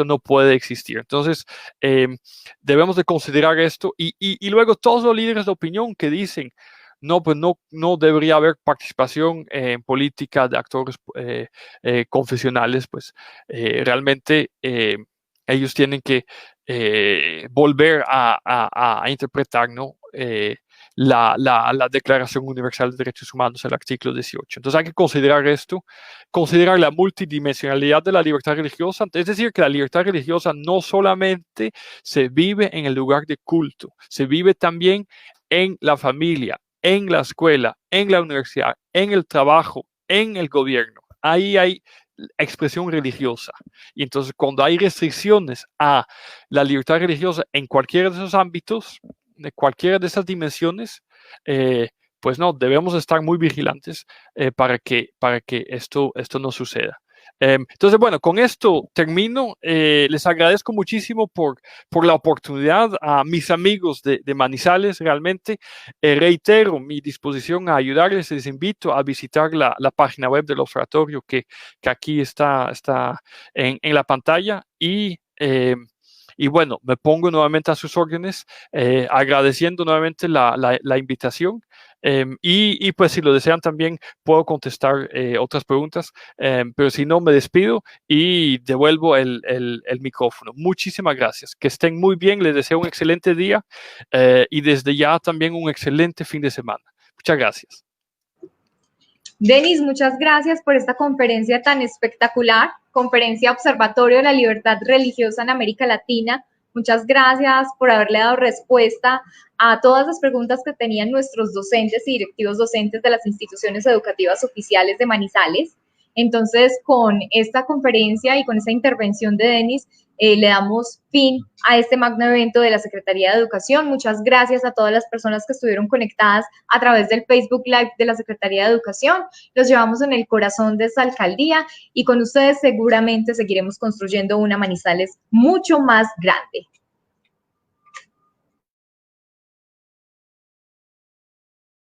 no puede existir. Entonces, debemos de considerar esto y luego todos los líderes de opinión que dicen no, pues no debería haber participación en política de actores confesionales, pues realmente ellos tienen que volver a interpretar, ¿no?, la Declaración Universal de Derechos Humanos, el artículo 18. Entonces hay que considerar esto, considerar la multidimensionalidad de la libertad religiosa, es decir, que la libertad religiosa no solamente se vive en el lugar de culto, se vive también en la familia, en la escuela, en la universidad, en el trabajo, en el gobierno. Ahí hay expresión religiosa. Y entonces cuando hay restricciones a la libertad religiosa en cualquiera de esos ámbitos, de cualquiera de esas dimensiones, pues no, debemos estar muy vigilantes para que esto no suceda. Entonces, bueno, con esto termino. Les agradezco muchísimo por la oportunidad a mis amigos de Manizales. Realmente reitero mi disposición a ayudarles. Les invito a visitar la página web del observatorio que aquí está en la pantalla y bueno, me pongo nuevamente a sus órdenes, agradeciendo nuevamente la invitación. Y pues si lo desean también puedo contestar otras preguntas, pero si no me despido y devuelvo el micrófono. Muchísimas gracias, que estén muy bien, les deseo un excelente día y desde ya también un excelente fin de semana. Muchas gracias. Denis, muchas gracias por esta conferencia tan espectacular, conferencia Observatorio de la Libertad Religiosa en América Latina. Muchas gracias por haberle dado respuesta a todas las preguntas que tenían nuestros docentes y directivos docentes de las instituciones educativas oficiales de Manizales. Entonces, con esta conferencia y con esta intervención de Denis, le damos fin a este magno evento de la Secretaría de Educación. Muchas gracias a todas las personas que estuvieron conectadas a través del Facebook Live de la Secretaría de Educación. Los llevamos en el corazón de esta alcaldía y con ustedes seguramente seguiremos construyendo una Manizales mucho más grande.